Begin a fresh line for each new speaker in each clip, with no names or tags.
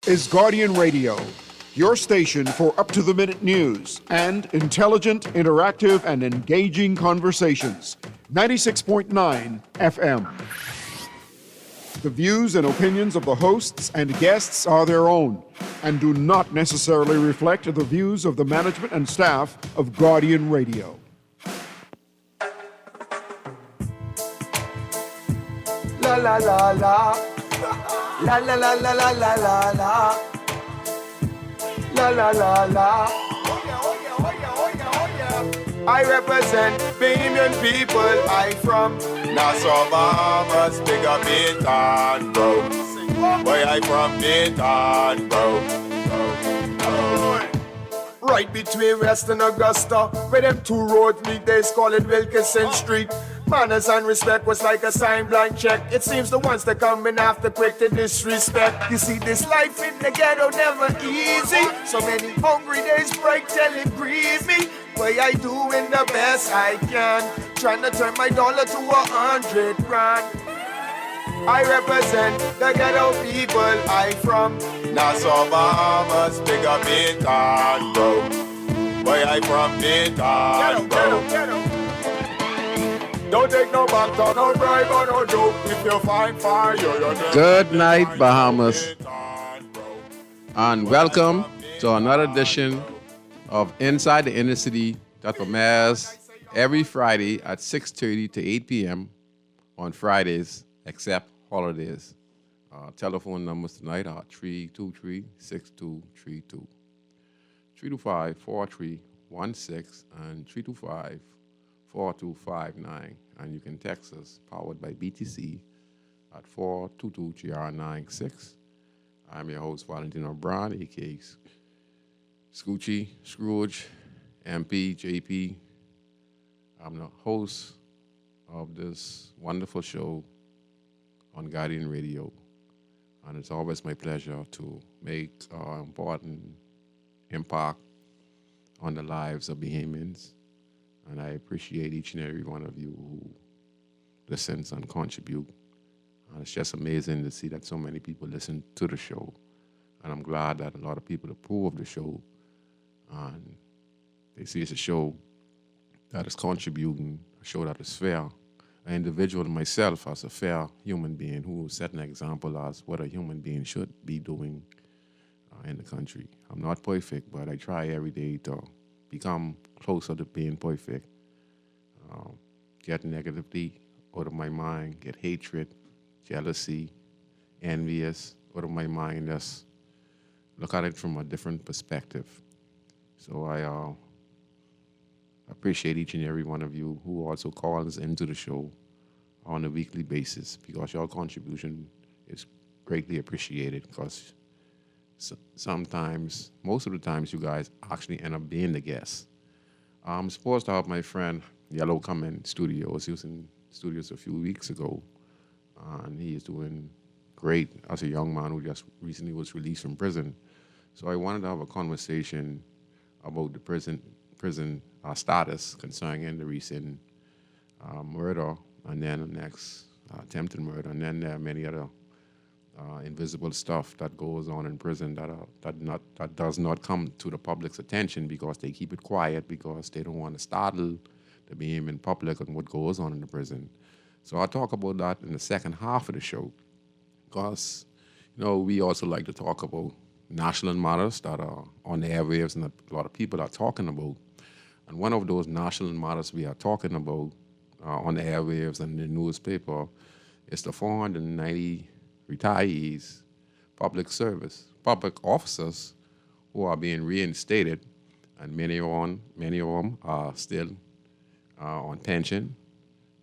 is Guardian Radio, your station for up-to-the-minute news and intelligent, interactive, and engaging conversations. 96.9 FM. The views and opinions of the hosts and guests are their own and do not necessarily reflect the views of the management and staff of Guardian Radio.
La la la la. La la la la la la la la. La la la la. I represent Bahamian people. I from Nassau, Bahamas, big up Baytown, bro. Where I from Baytown, bro. Right between West and Augusta, where them two roads meet, they call it Wilkinson Street. Manners and respect was like a sign blank check. It seems the ones that come in after quick to disrespect. You see, this life in the ghetto never easy. So many hungry days break till it grieve me. Way I doing the best I can, trying to turn my dollar to 100 grand. I represent the ghetto people. I from Nassau, Bahamas, big up Baytown, bro. Where I from Baytown, bro. Don't take no back, no bribe or no joke. If you find fire, you're
good night, Bahamas, and welcome to another edition of Inside the Inner City that premieres every Friday at 6:30 to 8 p.m. on Fridays, except holidays. Telephone numbers tonight are 323-6232, 325-4316, and 325-4259. And you can text us, powered by BTC, at 422-GR96. I'm your host, Valentino, a.k.a. Scrooge, MP, JP. I'm the host of this wonderful show on Guardian Radio. And it's always my pleasure to make an important impact on the lives of Bahamians. And I appreciate each and every one of you who listens and contribute. And it's just amazing to see that so many people listen to the show. And I'm glad that a lot of people approve of the show. And they see it's a show that is contributing, a show that is fair. An individual myself as a fair human being who set an example as what a human being should be doing in the country. I'm not perfect, but I try every day to become closer to being perfect. Get negativity out of my mind, get hatred, jealousy, envious out of my mind. Just look at it from a different perspective. So I appreciate each and every one of you who also calls into the show on a weekly basis, because your contribution is greatly appreciated, because sometimes, most of the times, you guys actually end up being the guests. I'm supposed to have my friend Yellow come in studios. He was in studios a few weeks ago, and he is doing great as a young man who just recently was released from prison. So I wanted to have a conversation about the prison status concerning the recent murder, and then the next attempted murder, and then there are many other invisible stuff that goes on in prison that does not come to the public's attention because they keep it quiet, because they don't want to startle the Bahamian public on what goes on in the prison. So I'll talk about that in the second half of the show, because we also like to talk about national matters that are on the airwaves and that a lot of people are talking about. And one of those national matters we are talking about on the airwaves and the newspaper is the 490 retirees, public officers who are being reinstated, and many of them are still on pension,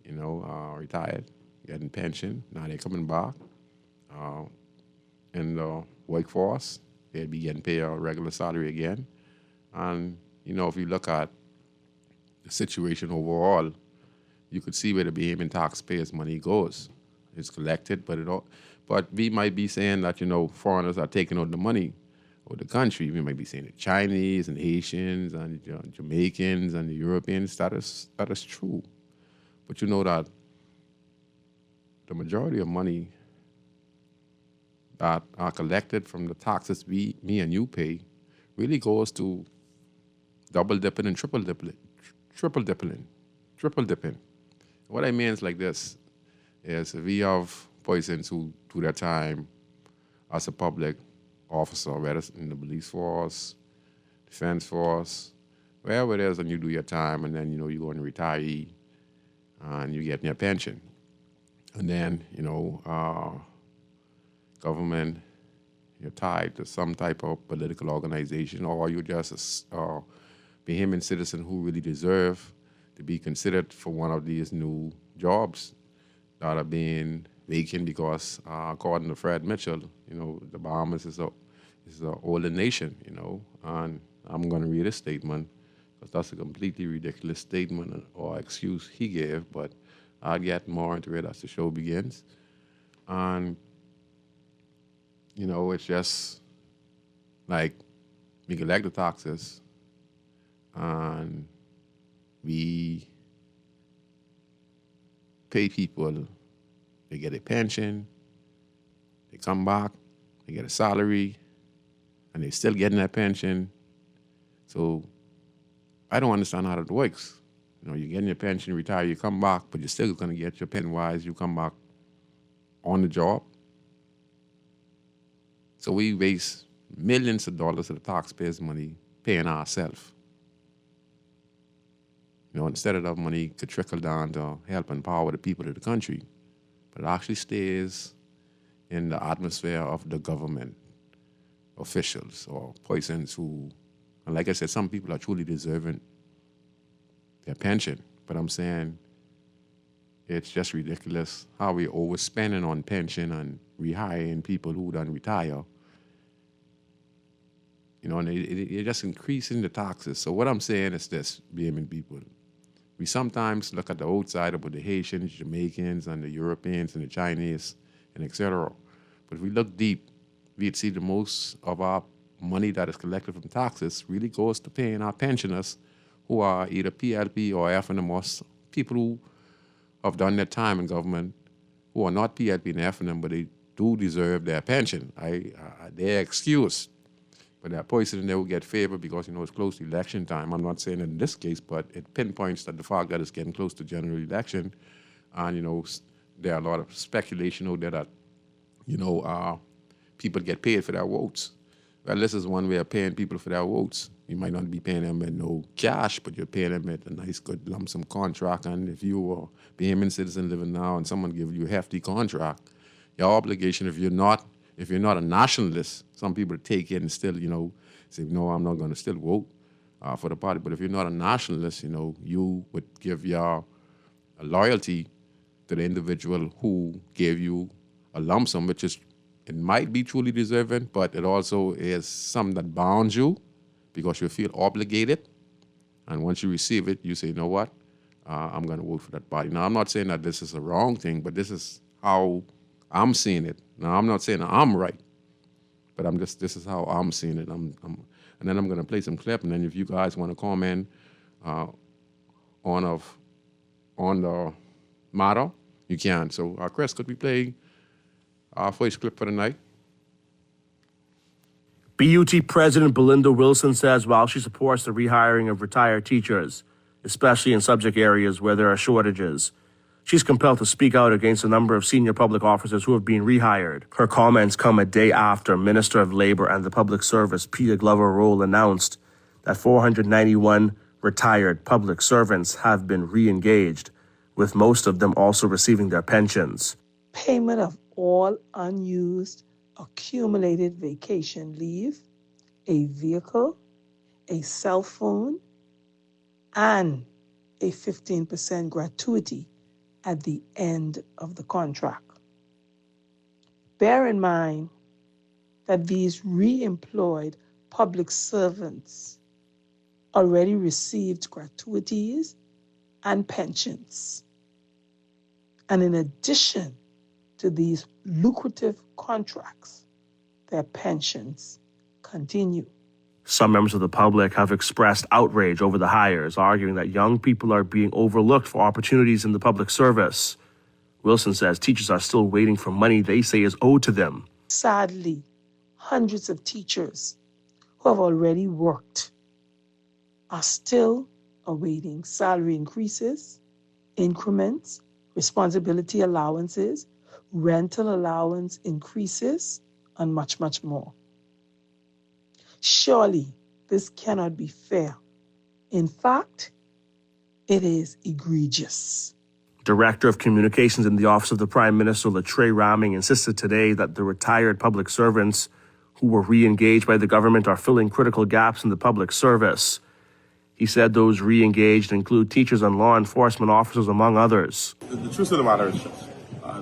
retired, getting pension. Now they're coming back in the workforce. They'll be getting paid a regular salary again. And, if you look at the situation overall, you could see where the Bahamian taxpayers' money goes. It's collected, but we might be saying that, foreigners are taking out the money of the country. We might be saying the Chinese and Haitians and Jamaicans and the Europeans. That is true. But you know that the majority of money that are collected from the taxes me and you pay really goes to double dipping and triple dipping. What I mean is like this, is we have persons who do their time as a public officer, whether it's in the police force, defense force, wherever it is, and you do your time, and then, you go and retire, and you get your pension. And then, government, you're tied to some type of political organization, or you're just a Bahamian citizen who really deserve to be considered for one of these new jobs that are being vacant because, according to Fred Mitchell, the Bahamas is an older nation, and I'm going to read a statement because that's a completely ridiculous statement or excuse he gave, but I'll get more into it as the show begins. And, it's just like we collect the taxes and we pay people, they get a pension, they come back, they get a salary, and they're still getting that pension. So I don't understand how that works. You're getting your pension, retire, you come back, but you're still going to get your pension wise, you come back on the job. So we waste millions of dollars of the taxpayers' money paying ourselves. Instead of that money could trickle down to help empower the people of the country, but it actually stays in the atmosphere of the government officials or persons who, and like I said, some people are truly deserving their pension. But I'm saying it's just ridiculous how we're overspending on pension and rehiring people who done retire. And you're just increasing the taxes. So what I'm saying is this, Bahamian people. We sometimes look at the outside about the Haitians, Jamaicans, and the Europeans, and the Chinese, and etc. But if we look deep, we'd see the most of our money that is collected from taxes really goes to paying our pensioners who are either PLP or FNM, or people who have done their time in government who are not PLP and FNM, but they do deserve their pension. They're excused. But that person they will get favor because, it's close to election time. I'm not saying in this case, but it pinpoints that the fact that it's getting close to general election. And, there are a lot of speculation out there that, people get paid for their votes. Well, this is one way of paying people for their votes. You might not be paying them in no cash, but you're paying them at a nice, good lump sum contract. And if you are a Bahamian citizen living now and someone gives you a hefty contract, your obligation, if you're not a nationalist, some people take it and still, say, no, I'm not going to still vote for the party. But if you're not a nationalist, you would give your loyalty to the individual who gave you a lump sum, which is, it might be truly deserving, but it also is something that bounds you because you feel obligated. And once you receive it, you say, you know what, I'm going to vote for that party. Now, I'm not saying that this is a wrong thing, but this is how I'm seeing it. Now, I'm not saying I'm right, but this is how I'm seeing it. And then I'm going to play some clip, and then if you guys want to comment on the matter, you can. So, Chris, could we play our first clip for the night?
BUT President Belinda Wilson says while she supports the rehiring of retired teachers, especially in subject areas where there are shortages, she's compelled to speak out against a number of senior public officers who have been rehired. Her comments come a day after Minister of Labor and the Public Service Peter Glover-Roll announced that 491 retired public servants have been re-engaged, with most of them also receiving their pensions.
Payment of all unused accumulated vacation leave, a vehicle, a cell phone, and a 15% gratuity at the end of the contract. Bear in mind that these re-employed public servants already received gratuities and pensions. And in addition to these lucrative contracts, their pensions continue.
Some members of the public have expressed outrage over the hires, arguing that young people are being overlooked for opportunities in the public service. Wilson says teachers are still waiting for money they say is owed to them.
Sadly, hundreds of teachers who have already worked are still awaiting salary increases, increments, responsibility allowances, rental allowance increases, and much, much more. Surely, this cannot be fair. In fact, it is egregious.
Director of Communications in the Office of the Prime Minister, Latrey Raming, insisted today that the retired public servants who were re-engaged by the government are filling critical gaps in the public service. He said those re-engaged include teachers and law enforcement officers, among others.
The truth of the matter is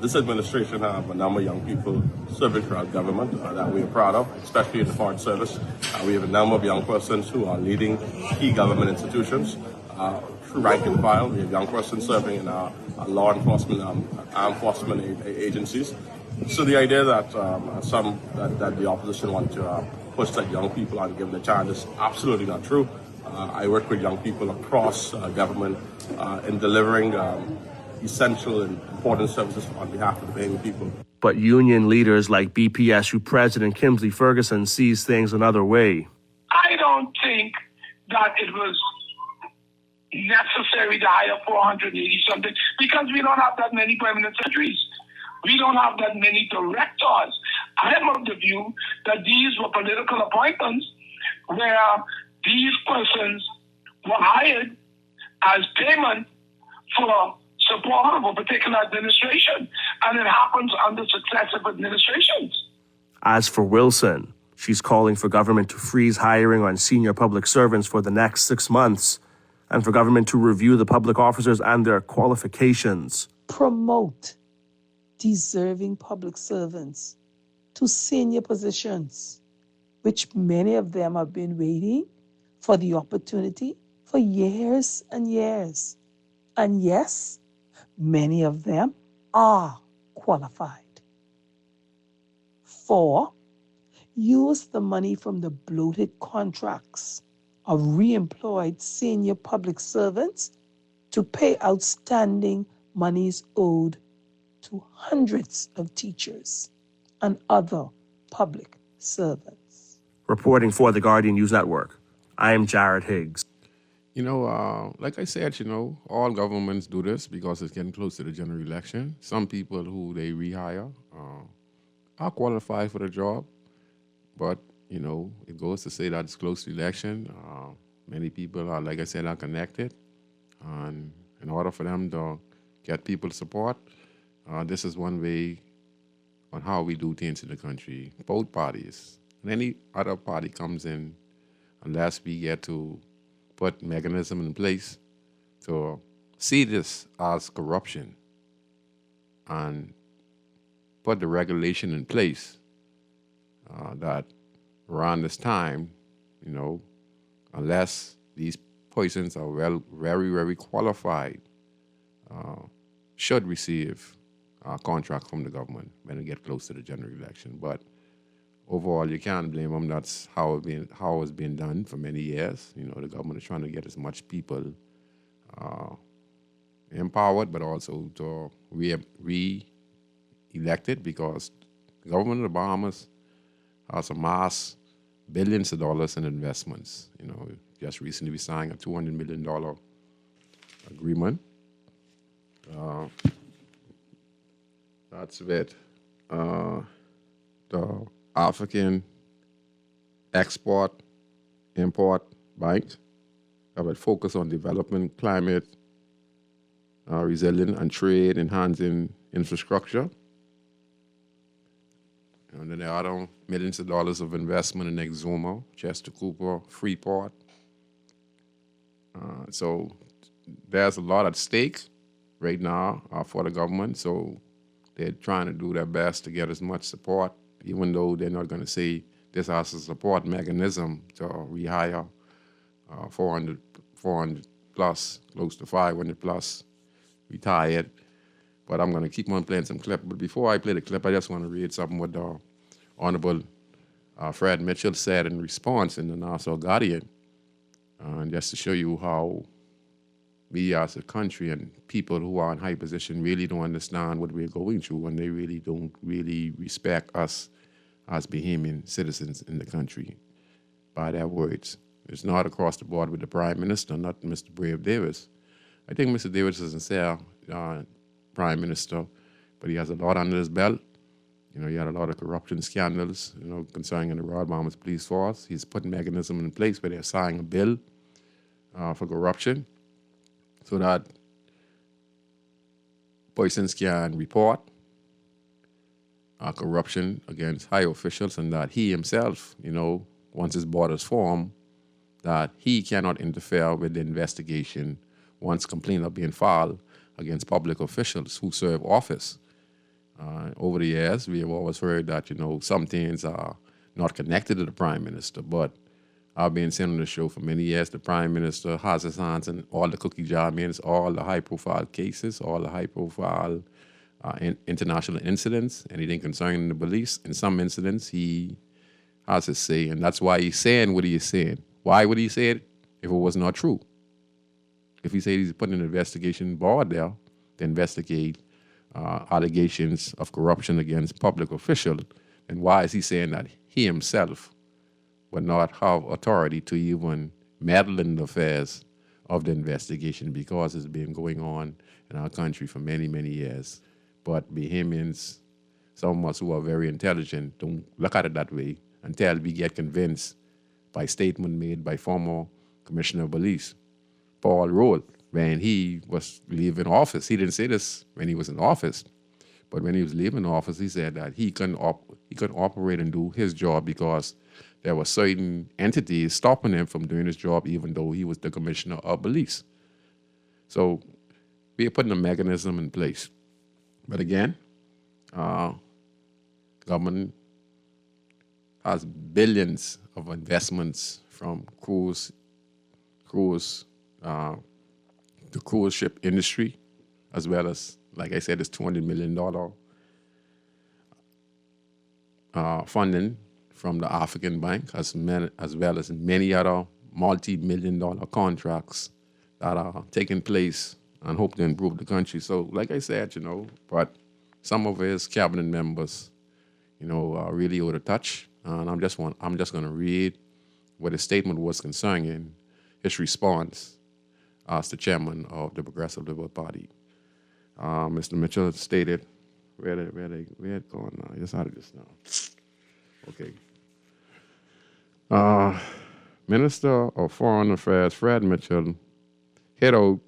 this administration have a number of young people serving throughout government that we are proud of, especially in the foreign service. We have a number of young persons who are leading key government institutions. Through rank and file, we have young persons serving in our law enforcement, armed enforcement agencies. So the idea that that the opposition want to push that young people out and give them a chance is absolutely not true. I work with young people across government in delivering essential and important services on behalf of the Bahamian people.
But union leaders like BPSU President Kimsley Ferguson sees things another way.
I don't think that it was necessary to hire 480-something because we don't have that many permanent secretaries. We don't have that many directors. I am of the view that these were political appointments where these persons were hired as payment for support of a particular administration, and it happens under successive administrations.
As for Wilson, she's calling for government to freeze hiring on senior public servants for the next 6 months and for government to review the public officers and their qualifications.
Promote deserving public servants to senior positions, which many of them have been waiting for the opportunity for years and years. And yes, many of them are qualified. 4, use the money from the bloated contracts of re-employed senior public servants to pay outstanding monies owed to hundreds of teachers and other public servants.
Reporting for the Guardian News Network, I am Jared Higgs.
Like I said, all governments do this because it's getting close to the general election. Some people who they rehire are qualified for the job, but, it goes to say that it's close to the election. Many people are, like I said, are connected. And in order for them to get people's support, this is one way on how we do things in the country. Both parties. And any other party comes in, unless we get to put mechanism in place to see this as corruption and put the regulation in place that around this time, unless these persons are very, very qualified, should receive a contract from the government when they get close to the general election. But overall, you can't blame them. That's how it's been done for many years. The government is trying to get as much people empowered, but also to re-elected, because the government of the Bahamas has amassed billions of dollars in investments. Just recently we signed a $200 million agreement. That's with the African Export-Import Bank that will focus on development, climate, resilience, and trade, enhancing infrastructure. And then there are millions of dollars of investment in Exuma, Chester Cooper, Freeport. So there's a lot at stake right now for the government. So they're trying to do their best to get as much support, even though they're not going to say this has a support mechanism to rehire 400 plus, close to 500 plus retired. But I'm going to keep on playing some clip. But before I play the clip, I just want to read something what the Honorable Fred Mitchell said in response in the Nassau Guardian, and just to show you how we as a country and people who are in high position really don't understand what we're going through, and they really don't really respect us as Bahamian citizens in the country by their words. It's not across the board with the Prime Minister, not Mr. Brave Davis. I think Mr. Davis is a sincere Prime Minister, but he has a lot under his belt. You know, he had a lot of corruption scandals, you know, concerning the Rod Bahamas Police Force. He's putting mechanisms in place where they're signing a bill for corruption so that persons can report corruption against high officials, and that he himself, you know, once his board is formed, that he cannot interfere with the investigation once complaints are being filed against public officials who serve office. Over the years, we have always heard that, you know, some things are not connected to the Prime Minister, but I've been saying on the show for many years, the Prime Minister has his hands in all the cookie jar means, all the high-profile cases, all the high-profile international incidents, anything concerning the police. In some incidents, he has his say, and that's why he's saying what he is saying. Why would he say it if it was not true? If he said he's putting an investigation board there to investigate allegations of corruption against public officials, then why is he saying that he himself would not have authority to even meddle in the affairs of the investigation, because it's been going on in our country for many, many years? But Bahamians, some of us who are very intelligent, don't look at it that way until we get convinced by statement made by former Commissioner of Police, Paul Roll, when he was leaving office. He didn't say this when he was in office, but when he was leaving office, he said that he couldn't operate and do his job because there were certain entities stopping him from doing his job, even though he was the Commissioner of Police. So we are putting a mechanism in place. But again, government has billions of investments from the cruise ship industry, as well as, like I said, this $200 million funding from the African Bank, as well as many other multi-million-dollar contracts that are taking place and hope to improve the country. So, like I said, you know, but some of his cabinet members, you know, are really out of touch. And I'm just going to read what his statement was concerning his response as the chairman of the Progressive Liberal Party. Mr. Mitchell stated, where it going now? I just out of this now. Okay. Minister of Foreign Affairs Fred Mitchell hit out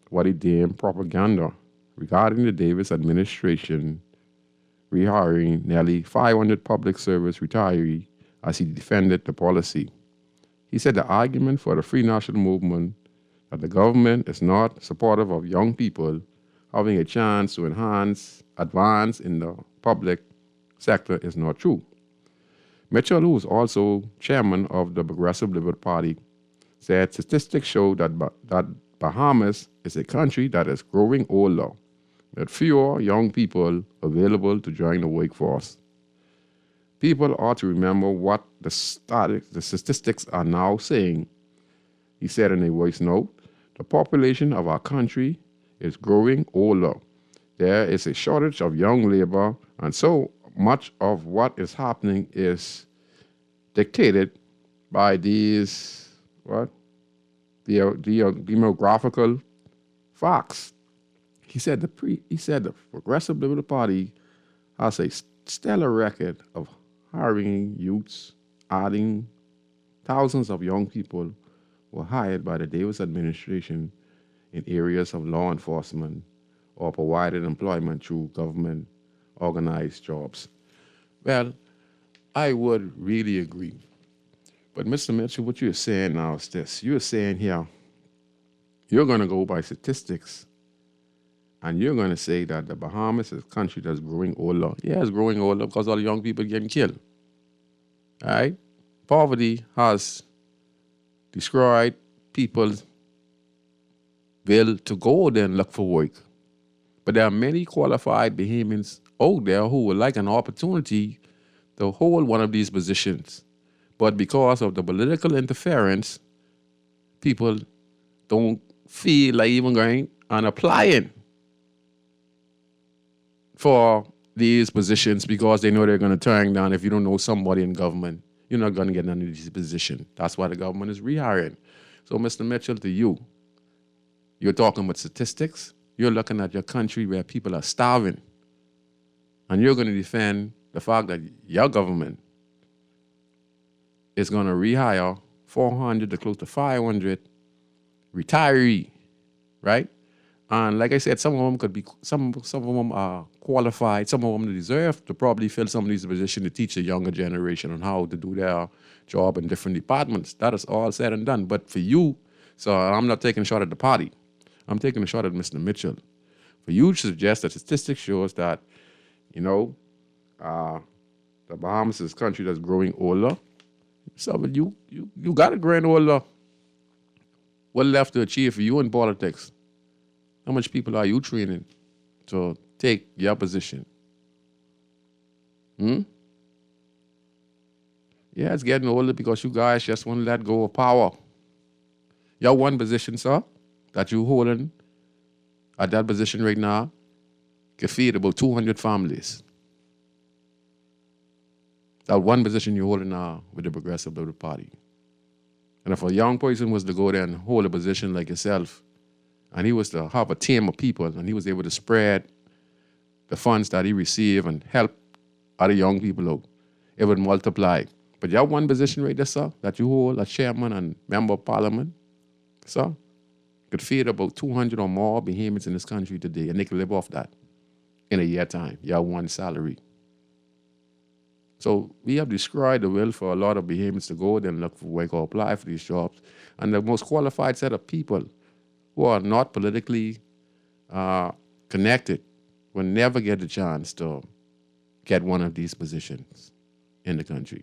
what he deemed propaganda regarding the Davis administration rehiring nearly 500 public service retirees as he defended the policy. He said the argument for the Free National Movement that the government is not supportive of young people having a chance to advance in the public sector is not true. Mitchell, who is also chairman of the Progressive Liberal Party, said statistics show that Bahamas is a country that is growing older, with fewer young people available to join the workforce. People ought to remember what the statistics are now saying. He said in a voice note, the population of our country is growing older. There is a shortage of young labor, and so much of what is happening is dictated by these, the demographical facts. He said the Progressive Liberal Party has a stellar record of hiring youths, adding thousands of young people were hired by the Davis administration in areas of law enforcement or provided employment through government organized jobs. Well, I would really agree. But Mr. Mitchell, what you're saying now is this. You're saying here, you're going to go by statistics, and you're going to say that the Bahamas is a country that's growing older. Yeah, it's growing older because all the young people are getting killed. All right? Poverty has destroyed people's will to go there and look for work. But there are many qualified Bahamians out there who would like an opportunity to hold one of these positions. But because of the political interference, people don't feel like even going and applying for these positions because they know they're going to turn down. If you don't know somebody in government, you're not going to get none of these positions. That's why the government is rehiring. So, Mr. Mitchell, to you, you're talking about statistics. You're looking at your country where people are starving. And you're going to defend the fact that your government is going to rehire 400 to close to 500 retiree, right? And like I said, some of them could be, some of them are qualified, some of them deserve to probably fill some of these positions to teach the younger generation on how to do their job in different departments. That is all said and done. But for you, so I'm not taking a shot at the party. I'm taking a shot at Mr. Mitchell. For you to suggest that statistics shows that, you know, the Bahamas is a country that's growing older. So but you got a grand older. What left to achieve for you in politics? How much people are you training to take your position? Yeah, it's getting older because you guys just want to let go of power. Your one position, sir, that you holding at that position right now can feed about 200 families. That one position you're holding now with the Progressive Liberal Party. And if a young person was to go there and hold a position like yourself, and he was to have a team of people, and he was able to spread the funds that he received and help other young people out, it would multiply. But you have one position right there, sir, that you hold as chairman and member of parliament, sir, could feed about 200 or more behemoths in this country today, and they can live off that in a year time. You have one salary. So we have destroyed the will for a lot of behemoths to go there and look for work or apply for these jobs. And the most qualified set of people who are not politically connected will never get the chance to get one of these positions in the country.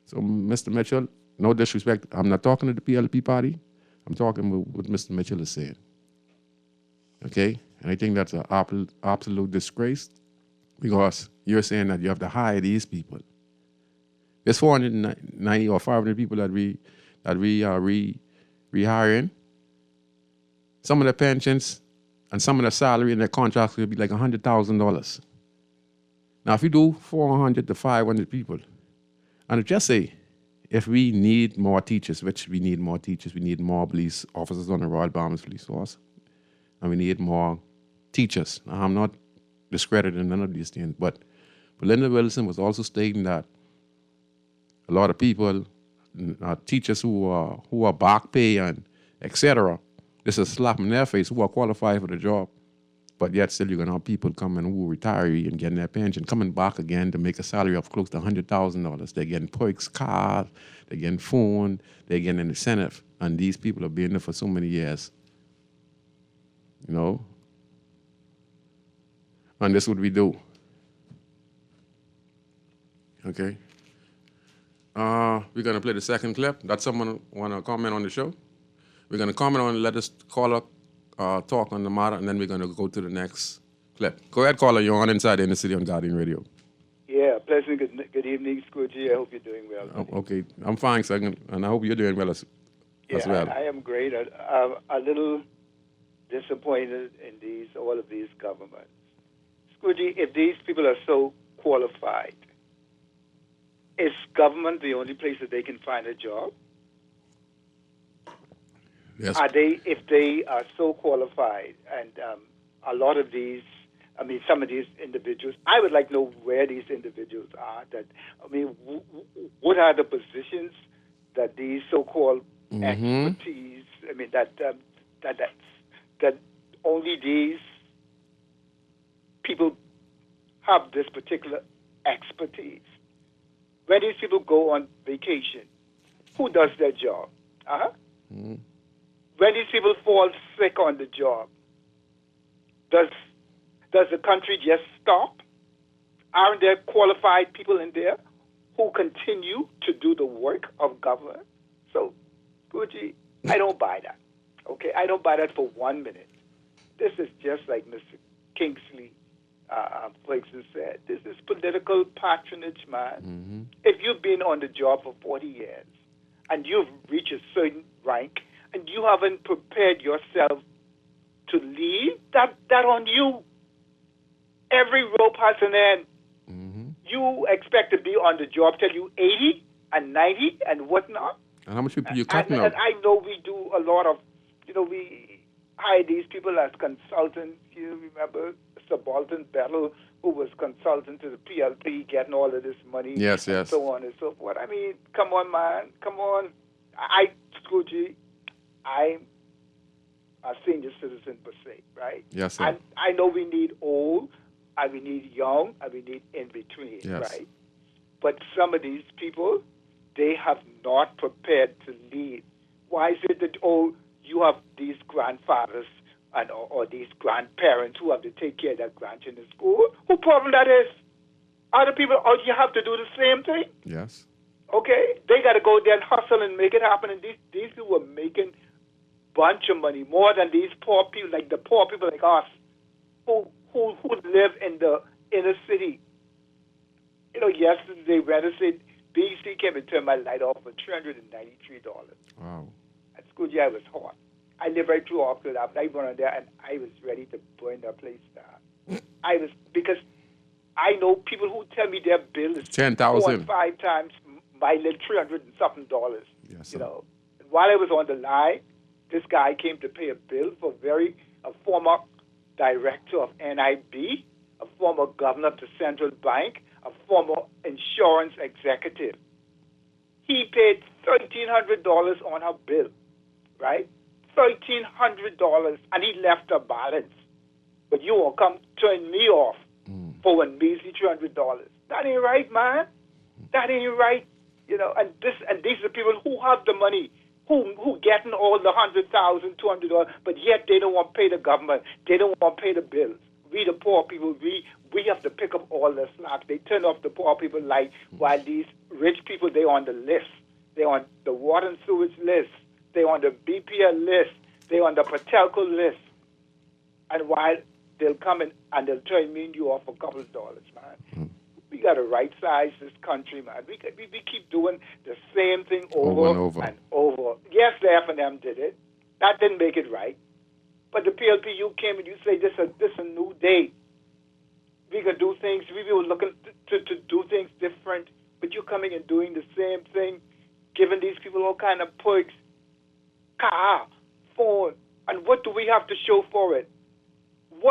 So, Mr. Mitchell, no disrespect, I'm not talking to the PLP party. I'm talking about what Mr. Mitchell is saying. Okay? And I think that's an absolute disgrace because you're saying that you have to hire these people. There's 490 or 500 people that we are rehiring. Some of their pensions and some of their salary and their contracts will be like $100,000. Now, if you do 400 to 500 people, and just say, if we need more teachers, which we need more teachers, we need more police officers on the Royal Bahamas Police Force, and we need more teachers. Now, I'm not discrediting none of these things, but Belinda Wilson was also stating that a lot of people, teachers who are back pay and etc., this is a slap in their face, who are qualified for the job, but yet still you're going to have people coming who retire and getting their pension, coming back again to make a salary of close to $100,000. They're getting perks, cars, they're getting phone, they're getting an incentive, and these people have been there for so many years. You know? And this is what we do. Okay? We're going to play the second clip. Does someone want to comment on the show? We're going to comment on it, let us caller talk on the matter, and then we're going to go to the next clip. Go ahead, caller. You're on Inside the Inner City on Guardian Radio.
Yeah, pleasant good evening, Scrooge. I hope you're doing well.
Okay, I'm fine, sir, and I hope you're doing well as well.
I am great. I'm a little disappointed in all of these governments. Scrooge, if these people are so qualified, is government the only place that they can find a job?
Yes.
If they are so qualified, and a lot of these, some of these individuals, I would like to know where these individuals are. What are the positions that these so-called expertise? That only these people have this particular expertise. When these people go on vacation, who does their job? When these people fall sick on the job, does the country just stop? Aren't there qualified people in there who continue to do the work of government? So, Gucci, I don't buy that. Okay, I don't buy that for 1 minute. This is just like Mr. Kingsley Ferguson said. This is political patronage, man. If you've been on the job for 40 years and you've reached a certain rank and you haven't prepared yourself to leave, that on you. Every rope has an end. You expect to be on the job till you 80 and 90 and whatnot.
And how much people you
And,
cutting
and
out?
I know we do a lot of, we hire these people as consultants. You remember Subaltern Battle, who was consultant to the PLP, getting all of this money,
Yes,
and
yes.
so on and so forth. I mean, come on, man, come on. Scrooge, I'm a senior citizen per se, right?
Yes, sir.
And I know we need old, and we need young, and we need in between,
Yes.
right? But some of these people, they have not prepared to lead. Why is it that, you have these grandfathers and or these grandparents who have to take care of their grandchildren in school? Who problem that is? Other people, you have to do the same thing?
Yes.
Okay? They got to go there and hustle and make it happen. And these people are making bunch of money, more than these poor people, like the poor people like us, who live in the inner city. Yesterday, Wednesday, BC came and turned my light off for $393.
Wow.
At school, yeah, it was hot. I live right through Oxford. I went on there, and I was ready to burn that place down. Because I know people who tell me their bill is
10,000.
4 and 5 times my little $300 and something.
Yes,
you
sir.
know. And while I was on the line, this guy came to pay a bill for a former director of NIB, a former governor of the central bank, a former insurance executive. He paid $1,300 on her bill, right? $1,300, and he left a balance. But you won't come turn me off for one measly $300. That ain't right, man. That ain't right. And these are people who have the money, who getting all the $100,000, $200, but yet they don't want to pay the government. They don't want to pay the bills. We the poor people, we have to pick up all the slack. They turn off the poor people light, while these rich people, they on the list. They on the water and sewage list. They on the BPL list. They on the Patelco list. And while they'll come in and they'll turn me and you off a couple of dollars, man. We got to right size this country, man. We keep doing the same thing over and over. Yes, the F&M did it. That didn't make it right. But the PLPU came and you say this is a new day. We can do things. We were looking to do things different. But you're coming and doing the same thing, giving these people all kind of perks, car, phone, and what do we have to show for it?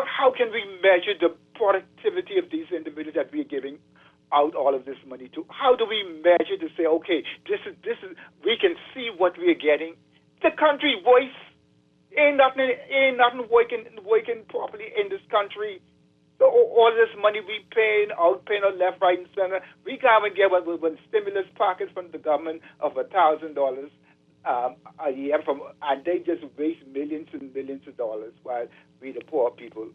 How can we measure the productivity of these individuals that we're giving out all of this money to? How do we measure to say, okay, this is we can see what we're getting? The country voice ain't nothing working properly in this country. So all this money we paying out left, right, and center, we can't even get one stimulus package from the government of $1,000 a year and they just waste millions and millions of dollars while we the poor people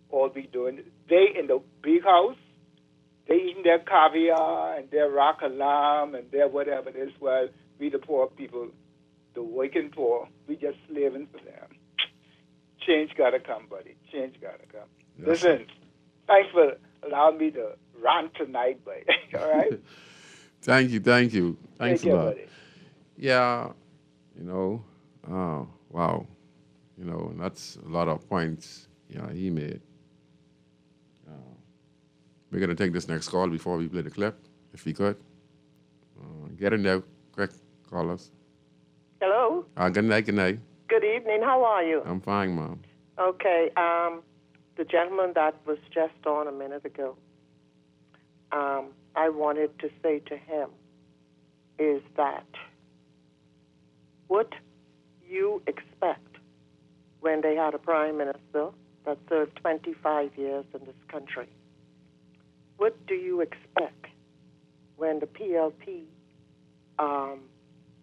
all be doing. They in the big house, they eating their caviar and their rock alarm and their whatever it is, while we the poor people, the working poor, we just slaving for them. Change gotta come, buddy. Change gotta come. Yes. Listen, thanks for allowing me to rant tonight, buddy. All right?
Thank you. Thanks a lot.
Buddy.
Yeah, wow. That's a lot of points he made. We're going to take this next call before we play the clip, if we could. Get in there, quick, call us.
Hello?
Good night.
Good evening. How are you?
I'm fine, Mom.
Okay. The gentleman that was just on a minute ago, I wanted to say to him is that what you expect when they had a prime minister that served 25 years in this country? What do you expect when the PLP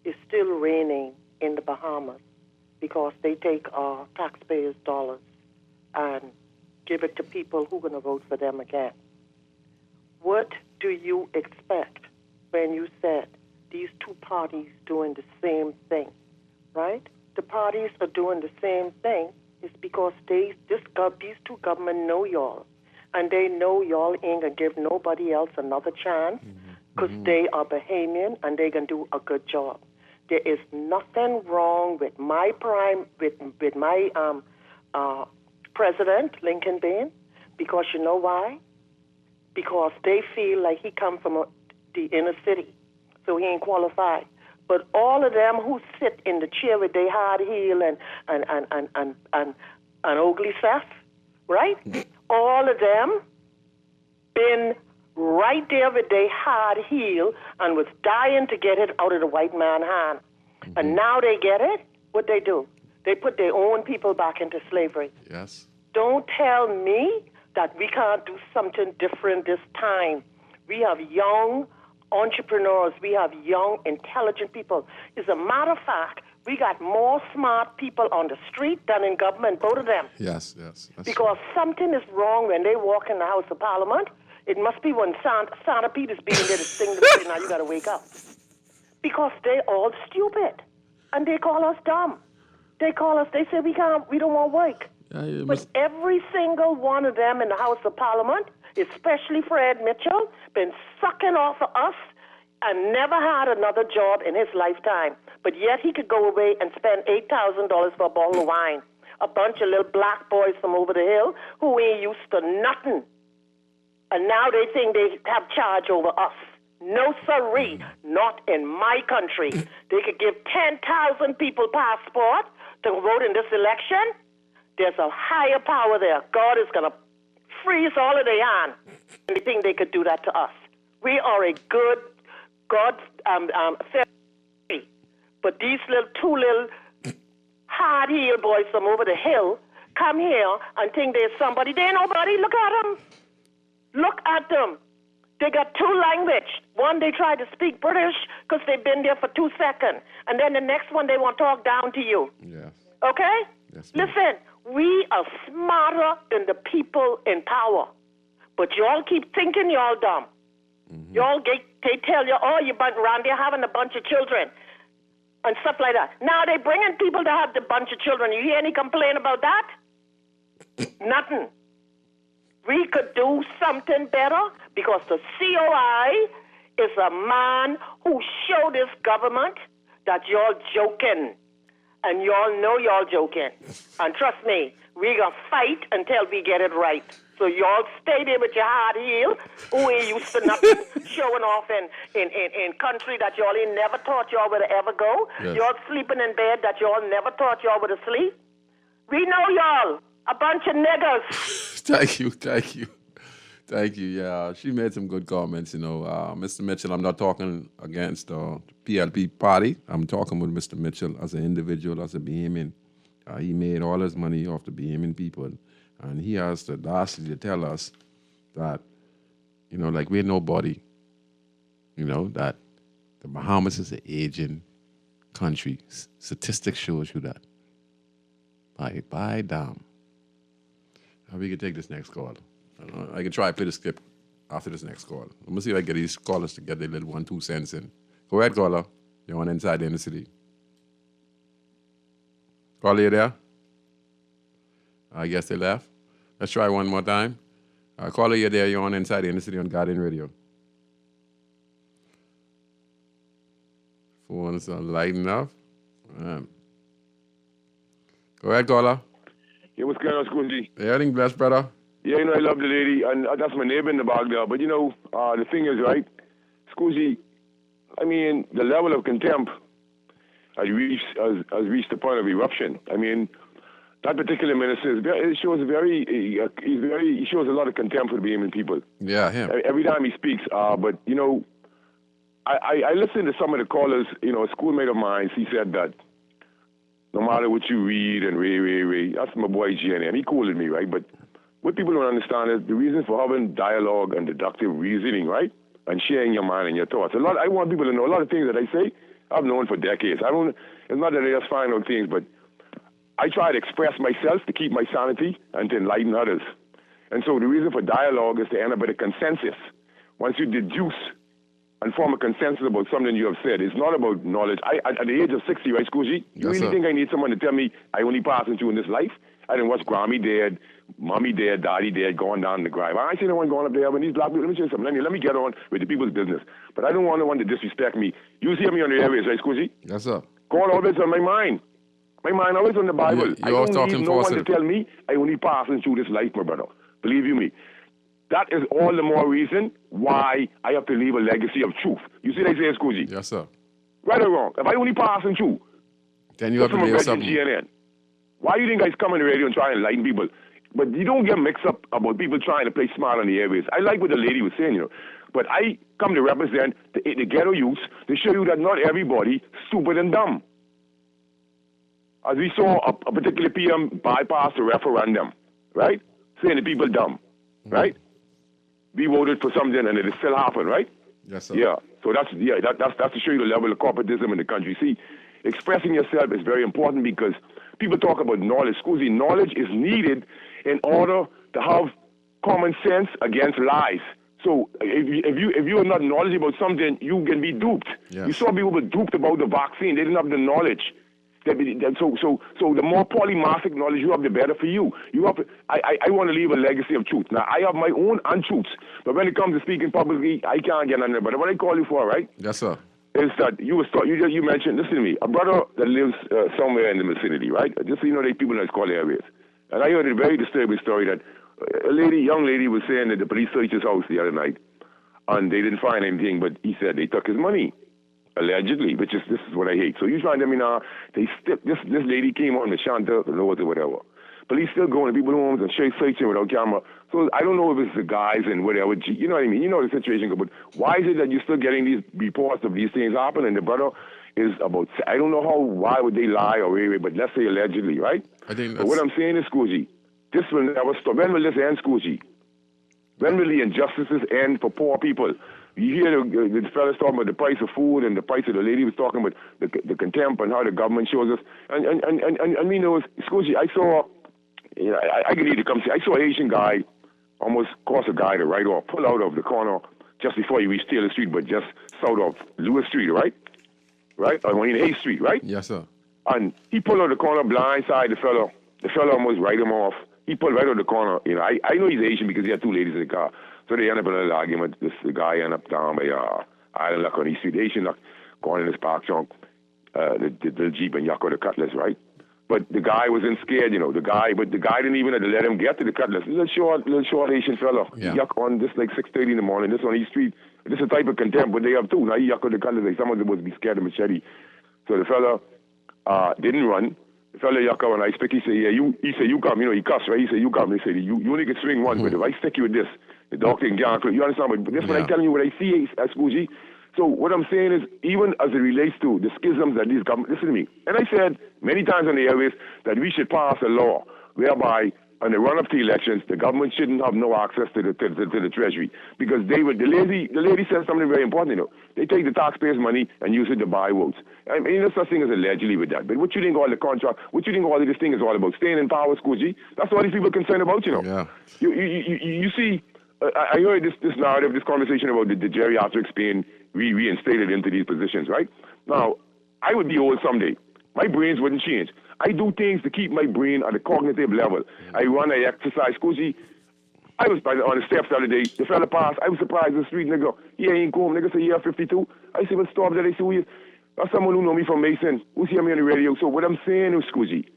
is still reigning in the Bahamas because they take our taxpayers' dollars and give it to people who are going to vote for them again? What do you expect when you said these two parties doing the same thing, right? The parties are doing the same thing is because these two governments know y'all, and they know y'all ain't going to give nobody else another chance because they are Bahamian and they can do a good job. There is nothing wrong with my president, Lincoln Bain, Because you know why? Because they feel like he come from the inner city, so he ain't qualified. But all of them who sit in the chair with their hard heel and ugly self, right? All of them been right there with their hard heel and was dying to get it out of the white man's hand. And now they get it. What they do? They put their own people back into slavery.
Yes.
Don't tell me that we can't do something different this time. We have young entrepreneurs. We have young, intelligent people. As a matter of fact, we got more smart people on the street than in government, both of them.
Yes, yes.
Because something is wrong when they walk in the House of Parliament. It must be when Santa Pete is being there to sing them, say, now you got to wake up. Because they all stupid. And they call us dumb. They call us, they say we don't want work. But every single one of them in the House of Parliament, especially Fred Mitchell, been sucking off of us and never had another job in his lifetime. But yet he could go away and spend $8,000 for a bottle of wine. A bunch of little black boys from over the hill who ain't used to nothing. And now they think they have charge over us. No, sirree, not in my country. They could give 10,000 people passport to vote in this election. There's a higher power there. God is going to freeze all of their hand. And they think they could do that to us. We are a good, God, fair. But these two little hard-heeled boys from over the hill come here and think they're somebody. They ain't nobody. Look at them. Look at them. They got two languages. One, they try to speak British because they've been there for 2 seconds. And then the next one, they want to talk down to you.
Yes.
Okay?
Yes,
listen, we are smarter than the people in power. But y'all keep thinking y'all dumb. Mm-hmm. They tell you, oh, you're around there having a bunch of children and stuff like that. Now they bringing people to have the bunch of children. You hear any complaint about that? Nothing. We could do something better because the COI is a man who showed this government that y'all joking. And y'all know y'all joking. And trust me, we going to fight until we get it right. So y'all stay there with your hard heel, who ain't used to nothing, showing off in country that y'all ain't never thought y'all would ever go. Yes. Y'all sleeping in bed that y'all never thought y'all would sleep. We know y'all, a bunch of niggers.
Thank you. Yeah, she made some good comments, Mr. Mitchell, I'm not talking against the PLP party. I'm talking with Mr. Mitchell as an individual, as a Bahamian. He made all his money off the Bahamian people. And he has the audacity to tell us that, like we're nobody, that the Bahamas is an aging country. Statistics shows you that. By damn. We can take this next call. I can try to play the script after this next call. I'm going to see if I get these callers to get their little 1, 2 cents in. Go ahead, caller. You're on Inside the Inner City. Caller, you there? I guess they left. Let's try one more time. Caller, you there? You're on Inside the Inner City on Guardian Radio. Phones are lighting up. Go ahead, caller.
Yeah, what's going on, Scrooge?
Everything blessed, brother.
Yeah, I love the lady, and that's my neighbor in the back there. But, the thing is, right, Scrooge, the level of contempt has reached the point of eruption. That particular minister he shows a lot of contempt for the Bahamian people.
Yeah, him.
Every time he speaks, but I listened to some of the callers. A schoolmate of mine, he said that no matter what you read and read, that's my boy GNM. He called me, right? But what people don't understand is the reason for having dialogue and deductive reasoning, right? And sharing your mind and your thoughts. I want people to know a lot of things that I say, I've known for decades. It's not that I just find out things, but I try to express myself to keep my sanity and to enlighten others. And so the reason for dialogue is to end up with a consensus. Once you deduce and form a consensus about something you have said, it's not about knowledge. At the age of 60, right, Scoozy, you really think I need someone to tell me I only passing through in this life? I didn't watch Grammy dead, Mommy dead, Daddy dead, going down the drive. I ain't seen no one going up there when these black people, let me tell you something, let me get on with the people's business. But I don't want no one to disrespect me. You hear me on the airways, right, Scoozy?
Yes, sir.
God always on my mind. My mind always on the Bible. I don't need no one to tell me I only passing through this life, my brother. Believe you me. That is all the more reason why I have to leave a legacy of truth. You see, they say, Scrooge.
Yes, sir.
Right or wrong? If I only passing truth,
Then you have to leave something.
GNN. Why do you think guys come on the radio and try and enlighten people? But you don't get mixed up about people trying to play smart on the airways. I like what the lady was saying, But I come to represent the ghetto youths to show you that not everybody stupid and dumb. As we saw a particular PM bypass the referendum, right? Saying the people dumb, right? We voted for something and it still happened, right?
Yes, sir.
Yeah. So that's to show you the level of corporatism in the country. See, expressing yourself is very important because people talk about knowledge. Knowledge is needed in order to have common sense against lies. So if you are not knowledgeable about something, you can be duped.
Yes.
You saw people were duped about the vaccine. They didn't have the knowledge. So the more polymathic knowledge you have, the better for you. I want to leave a legacy of truth. Now, I have my own untruths, but when it comes to speaking publicly, I can't get on there. But what I call you for, right?
Yes, sir.
Is that you mentioned, listen to me, a brother that lives somewhere in the vicinity, right? Just so you know, they people that call areas. And I heard a very disturbing story that a young lady was saying that the police searched his house the other night, and they didn't find anything, but he said they took his money. Allegedly, which is this is what I hate. So you trying to tell me now this lady came on the Shanta, the Lord or whatever. Police still going to people's homes and searching without camera. So I don't know if it's the guys and whatever. You know what I mean? You know the situation. But why is it that you're still getting these reports of these things happening? The brother is about. I don't know why would they lie or wait, but let's say allegedly, right?
I think.
But what I'm saying is, Scoozy, this will never stop. When will this end, Scoozy? When will the injustices end for poor people? You hear the fellas talking about the price of food and the price of the lady was talking about the contempt and how the government shows us. And we know, Scoozy, I saw, I can need to come see, I saw an Asian guy almost cross a guy to right off, pull out of the corner just before he reached Taylor Street, but just south of Lewis Street, right? Right? Or when in Hayes Street, right?
Yes, sir.
And he pulled out the corner, blindside the fella. The fella almost write him off. He pulled right out the corner. I know he's Asian because he had two ladies in the car. So they end up in a little argument. The guy end up down by Island Lock on East Street. The Asian Lock going in his park trunk, the Jeep and Yuck or the Cutlass, right? But the guy wasn't scared, the guy didn't even have to let him get to the Cutlass. Little short Asian fella.
Yeah.
Yuck on this like 6:30 in the morning. This on East Street. This is a type of contempt, but they have too. Now he yuck on the Cutlass. Like someone supposed to be scared of machete. So the fella didn't run. The fella yuck on I stick. He said, yeah, you come. He cussed, right? He said, you come. He said, you only can swing one, but if I stick you with this, the dog can get you understand? But this is what I'm telling you, what I see as Scoogy. So what I'm saying is, even as it relates to the schisms that these governments, listen to me. And I said many times on the airways that we should pass a law whereby on the run-up to elections, the government shouldn't have no access to the treasury because the lady said something very important. They take the taxpayers' money and use it to buy votes. I mean, there's such thing as allegedly with that. But what you think all the contract? What you think all of this thing is all about? Staying in power, Scoogy? That's what these people are concerned about.
Yeah.
You see. I heard this narrative, this conversation about the geriatrics being reinstated into these positions, right? Now, I would be old someday. My brains wouldn't change. I do things to keep my brain at a cognitive level. I run, I exercise. Scoozy, I was on the steps the other day. The fella passed. I was surprised in the street. Nigga, yeah, he ain't cool. Nigga say, yeah, 52. I said, what stop that? They say, who is? That's someone who know me from Mason. Who see me on the radio. So what I'm saying is, Scoozy,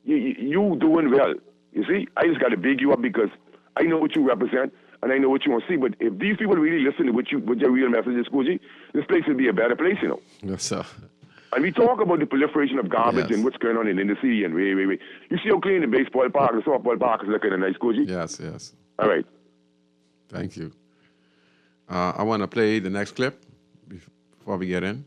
you doing well. You see, I just got to big you up because I know what you represent. And I know what you want to see, but if these people really listen to what your real message is, Scoozy, this place would be a better place,
Yes, sir.
And we talk about the proliferation of garbage and what's going on in the city and wait. You see how clean the baseball park, the softball park is looking nice, Scoozy?
Yes.
All right.
Thank you. I want to play the next clip before we get in.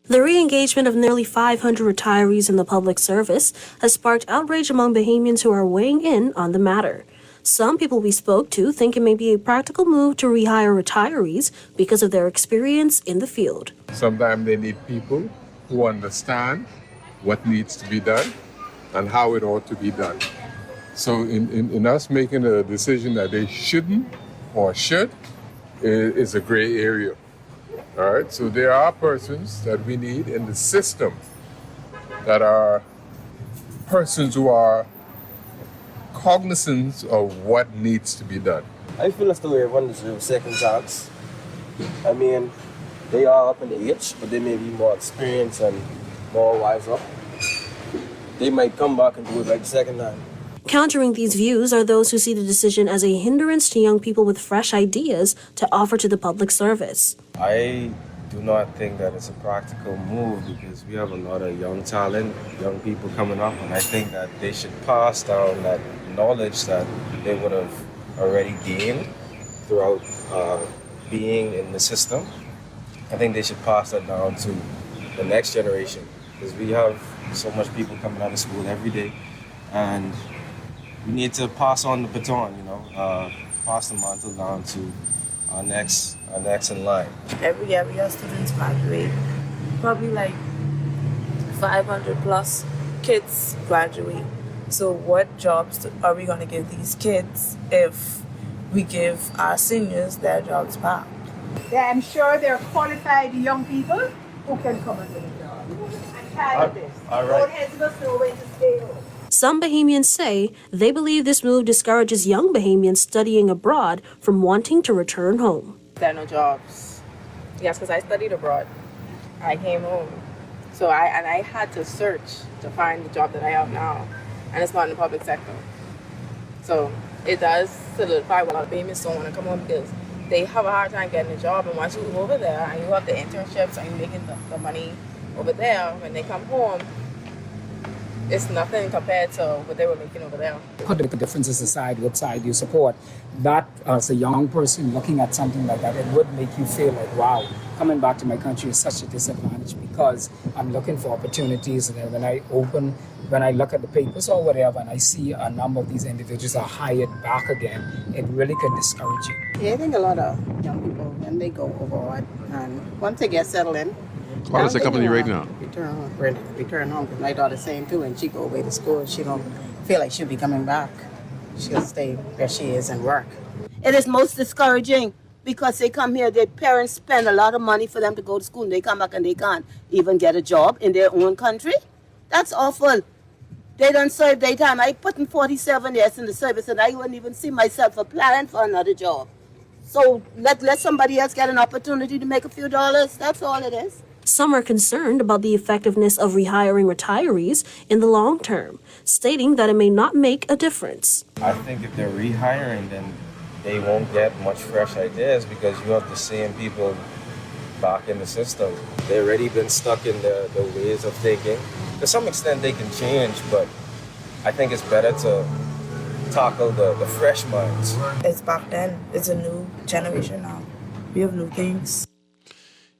The re-engagement of nearly 500 retirees in the public service has sparked outrage among Bahamians who are weighing in on the matter. Some people we spoke to think it may be a practical move to rehire retirees because of their experience in the field.
Sometimes they need people who understand what needs to be done and how it ought to be done. So in us making a decision that they shouldn't or should is a gray area. All right, so there are persons that we need in the system that are persons who are cognizant of what needs to be done.
I feel as though everyone deserves a second chance. I mean, they are up in age, but they may be more experienced and more wise up. they might come back and do it like the second time.
Countering these views are those who see the decision as a hindrance to young people with fresh ideas to offer to the public service.
I do not think that it's a practical move because we have a lot of young talent, young people coming up, and I think that they should pass down that knowledge that they would have already gained throughout being in the system. I think they should pass that down to the next generation because we have so much people coming out of school every day, and we need to pass on the baton, pass the mantle down to our next in line.
Every year we have students graduate, probably like 500 plus kids graduate. So what jobs are we going to give these kids if we give our seniors their jobs back?
I'm sure they're qualified young people who can come and do the job. I'm tired of this.
All right.
Don't hesitate to know when to stay home.
Some Bahamians say they believe this move discourages young Bahamians studying abroad from wanting to return home.
There are no jobs. Yes, because I studied abroad. I came home. So I had to search to find the job that I have now. And it's not in the public sector. So it does solidify what a lot of Bahamians don't want to come home because they have a hard time getting a job. And once you go over there and you have the internships and you're making the money over there, when they come home, it's nothing compared to what they were making over there.
Put the differences aside, what side you support. That, as a young person looking at something like that, it would make you feel like, wow, coming back to my country is such a disadvantage because I'm looking for opportunities. And then when I look at the papers or whatever, and I see a number of these individuals are hired back again, it really could discourage you.
Yeah, I think a lot of young people, when they go abroad, and once they get settled in,
what is the company right now?
Return home. Because my daughter's saying too, when she go away to school, she don't feel like she'll be coming back. She'll stay where she is and work.
It is most discouraging because they come here, their parents spend a lot of money for them to go to school, and they come back and they can't even get a job in their own country. That's awful. They don't serve their time. I put in 47 years in the service, and I wouldn't even see myself applying for another job. So let somebody else get an opportunity to make a few dollars. That's all it is.
Some are concerned about the effectiveness of rehiring retirees in the long term, stating that it may not make a difference.
I think if they're rehiring, then they won't get much fresh ideas because you have the same people back in the system. They've already been stuck in the ways of thinking. To some extent, they can change, but I think it's better to tackle the fresh minds.
It's back then. It's a new generation now. We have new things.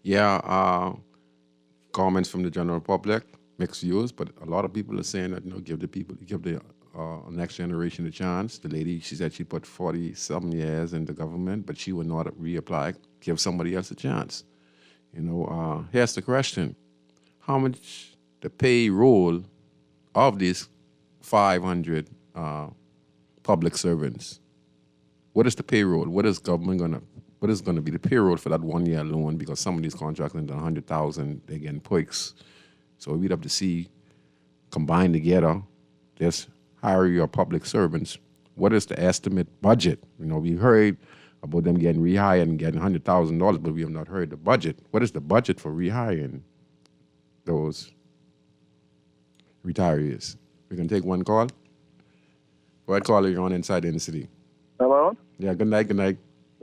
Yeah, comments from the general public, mixed views, but a lot of people are saying that, give the next generation a chance. The lady, she said she put 40-something years in the government, but she would not reapply. Give somebody else a chance. Here's the question. How much the payroll of these 500 public servants? What is the payroll? What is government what is going to be the payroll for that 1 year alone? Because some of these contracts under 100,000, they're getting quicks. So we'd have to see, combined together, just hire your public servants. What is the estimate budget? We heard about them getting rehired and getting $100,000, but we have not heard the budget. What is the budget for rehiring those retirees? We can take one call. What call are you on inside the city?
Hello?
Yeah, good night.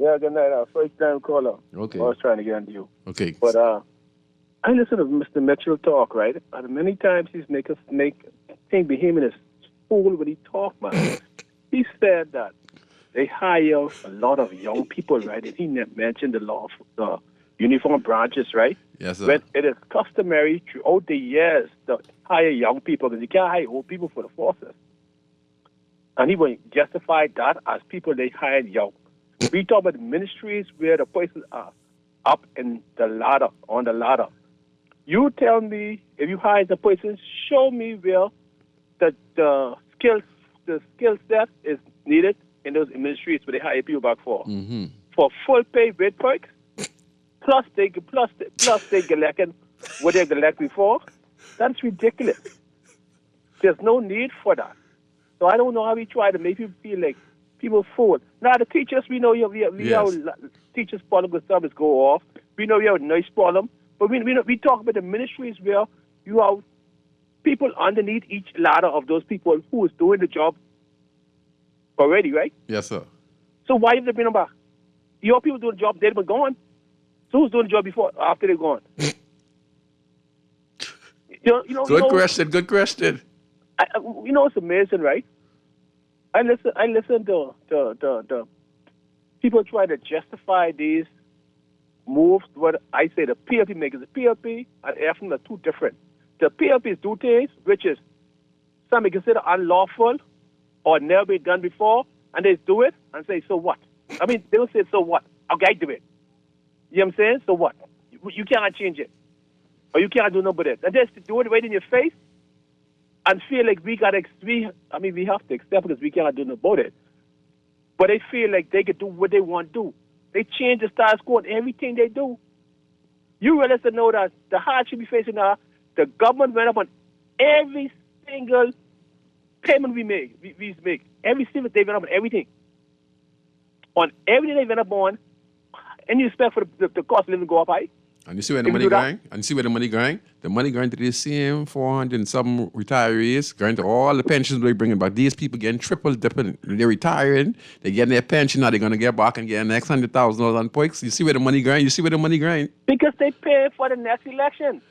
Yeah, good night. First time caller.
Okay.
I was trying to get into you.
Okay.
But I listen to Mr. Mitchell talk, right? And many times he's make us think Bahamian is fool when he talk, man. He said that they hire a lot of young people, right? And he mentioned the law of the uniform branches, right?
Yes, sir.
But it is customary throughout the years to hire young people because you can't hire old people for the forces. And he will justify that as people they hired young. We talk about the ministries where the persons are up in the ladder, on the ladder. You tell me, if you hire the person, show me where the skill set is needed in those ministries where they hire people back for.
Mm-hmm.
For full pay with perks, plus they collecting what they collect before. That's ridiculous. There's no need for that. So I don't know how we try to make people feel like people fool. Now the teachers, we know we have teachers' problem with service go off. We know we have a nice problem, but we talk about the ministries where you have people underneath each ladder of those people who is doing the job already, right?
Yes, sir.
So why have they been back? Your people doing the job, they've been gone. So who's doing the job before, after they're gone?
Good question. Good question.
It's amazing, right? I listen to people try to justify these moves. What I say the PLP makers, the PLP and FM are two different. The PLPs do things which is some may consider unlawful or never been done before, and they do it and say, so what? I mean, they will say, so what? Okay, I do it. You know what I'm saying? So what? You cannot change it. Or you cannot do no but it. And just do it right in your face and feel like we have to accept because we cannot do nothing about it. But they feel like they can do what they want to do. They change the status quo in everything they do. You realize to know that the hardship we facing now, the government went up on every single payment we make. Every single day went up on everything. On everything they went up on, any respect for the cost of living go up high.
And you see where the money going? And you see where the money going? The money going to the same 400 and some retirees, going to all the pensions they're bringing back. These people getting triple dipping. They're retiring. They're getting their pension. Now they're going to get back and get the next $100,000 on points. You see where the money going? You see where the money going?
Because they pay for the next election.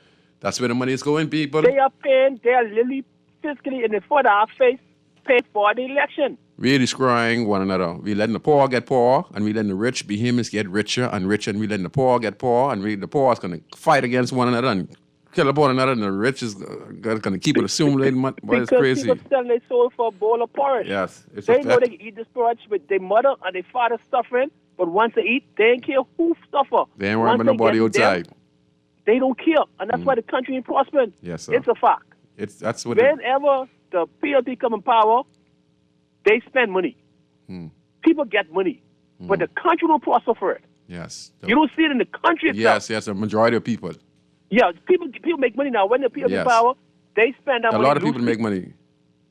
That's where the money is going, people.
They are literally fiscally in the front of our face, paid for the election.
Really screwing one another. We letting the poor get poor, and we letting the rich behemoths get richer and richer, and we letting the poor get poor, and the poor is going to fight against one another and kill one another, and the rich is going to keep it accumulating money. Boy, it's crazy.
Because people sell their soul for a bowl of porridge.
Yes.
They know they can eat this porridge, but their mother and their father suffering, but once they eat, they ain't care who suffer.
They ain't worrying about nobody outside.
They don't care, and that's why the country ain't prospering.
Yes, sir.
It's a fact.
That's what.
Whenever the PLP come in power, they spend money. People get money, but the country don't prosper for it.
Yes.
You don't see it in the country itself.
Yes, a majority of people.
Yeah, people make money now. When the PLP in power, they spend that money.
A lot of people make money,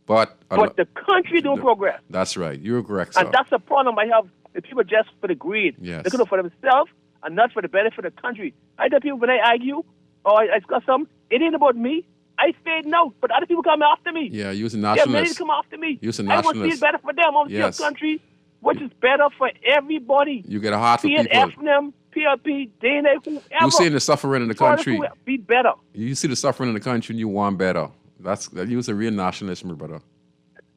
but
the country don't progress.
That's right. You're correct, sir.
And that's the problem I have. The people just for the greed.
Yes.
They're for themselves and not for the benefit of the country. I tell people when I argue or I discuss something, it ain't about me. I fade no, but other people come after me.
Yeah, you're a
Yeah,
nationalist.
many come after me.
You're a
I want to see
nationalist.
it better for them. I want to see a country which is better for everybody.
You get a heart for
Be it
people.
FNM, PLP, DNA, whoever.
You seeing the suffering in the country.
Be better.
You see the suffering in the country and you want better. You're a real nationalist, my brother.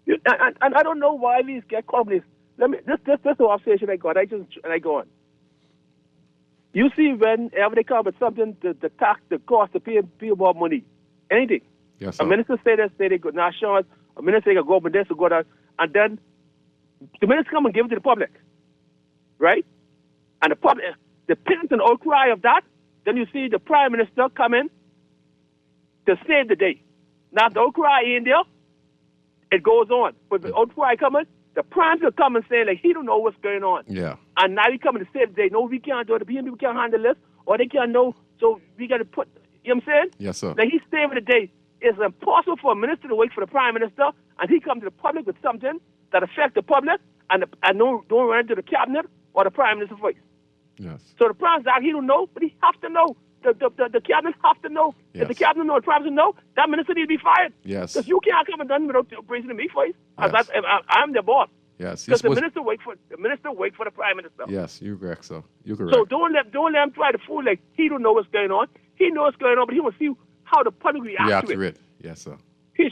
And I don't know why these get caught up in this. This the observation I got. I go on. You see, whenever they come with something, the tax, the cost, the people more money, anything.
Yes,
a minister say they go national. A minister say go up and this, go down, and then the minister come and give it to the public, right? And the public, the parents and outcry of that. Then you see the prime minister come in to save the day. Now the outcry in there, it goes on. But the outcry coming, the prime minister come and say like he don't know what's going on.
Yeah.
And now he coming to save the day. No, we can't do it. The people can't handle this, or they can't know. So we got to put. You know what I'm saying?
Yes, sir.
Like he's saving the day. It's impossible for a minister to wait for the prime minister, and he comes to the public with something that affects the public, and don't run into the cabinet or the prime minister's voice.
Yes.
So the prime minister, he don't know, but he have to know. The cabinet have to know.
Yes.
If the cabinet know, the prime minister know, that minister need to be fired.
Yes.
Because you can't come and done without raising me voice.
Yes.
I'm the boss.
Yes.
Because the minister wait for the prime minister.
Yes, you're correct, sir. You're correct.
So don't let him try to fool like he don't know what's going on. He knows what's going on, but he wants to see how the public reacts to it.
Yes, sir.
He's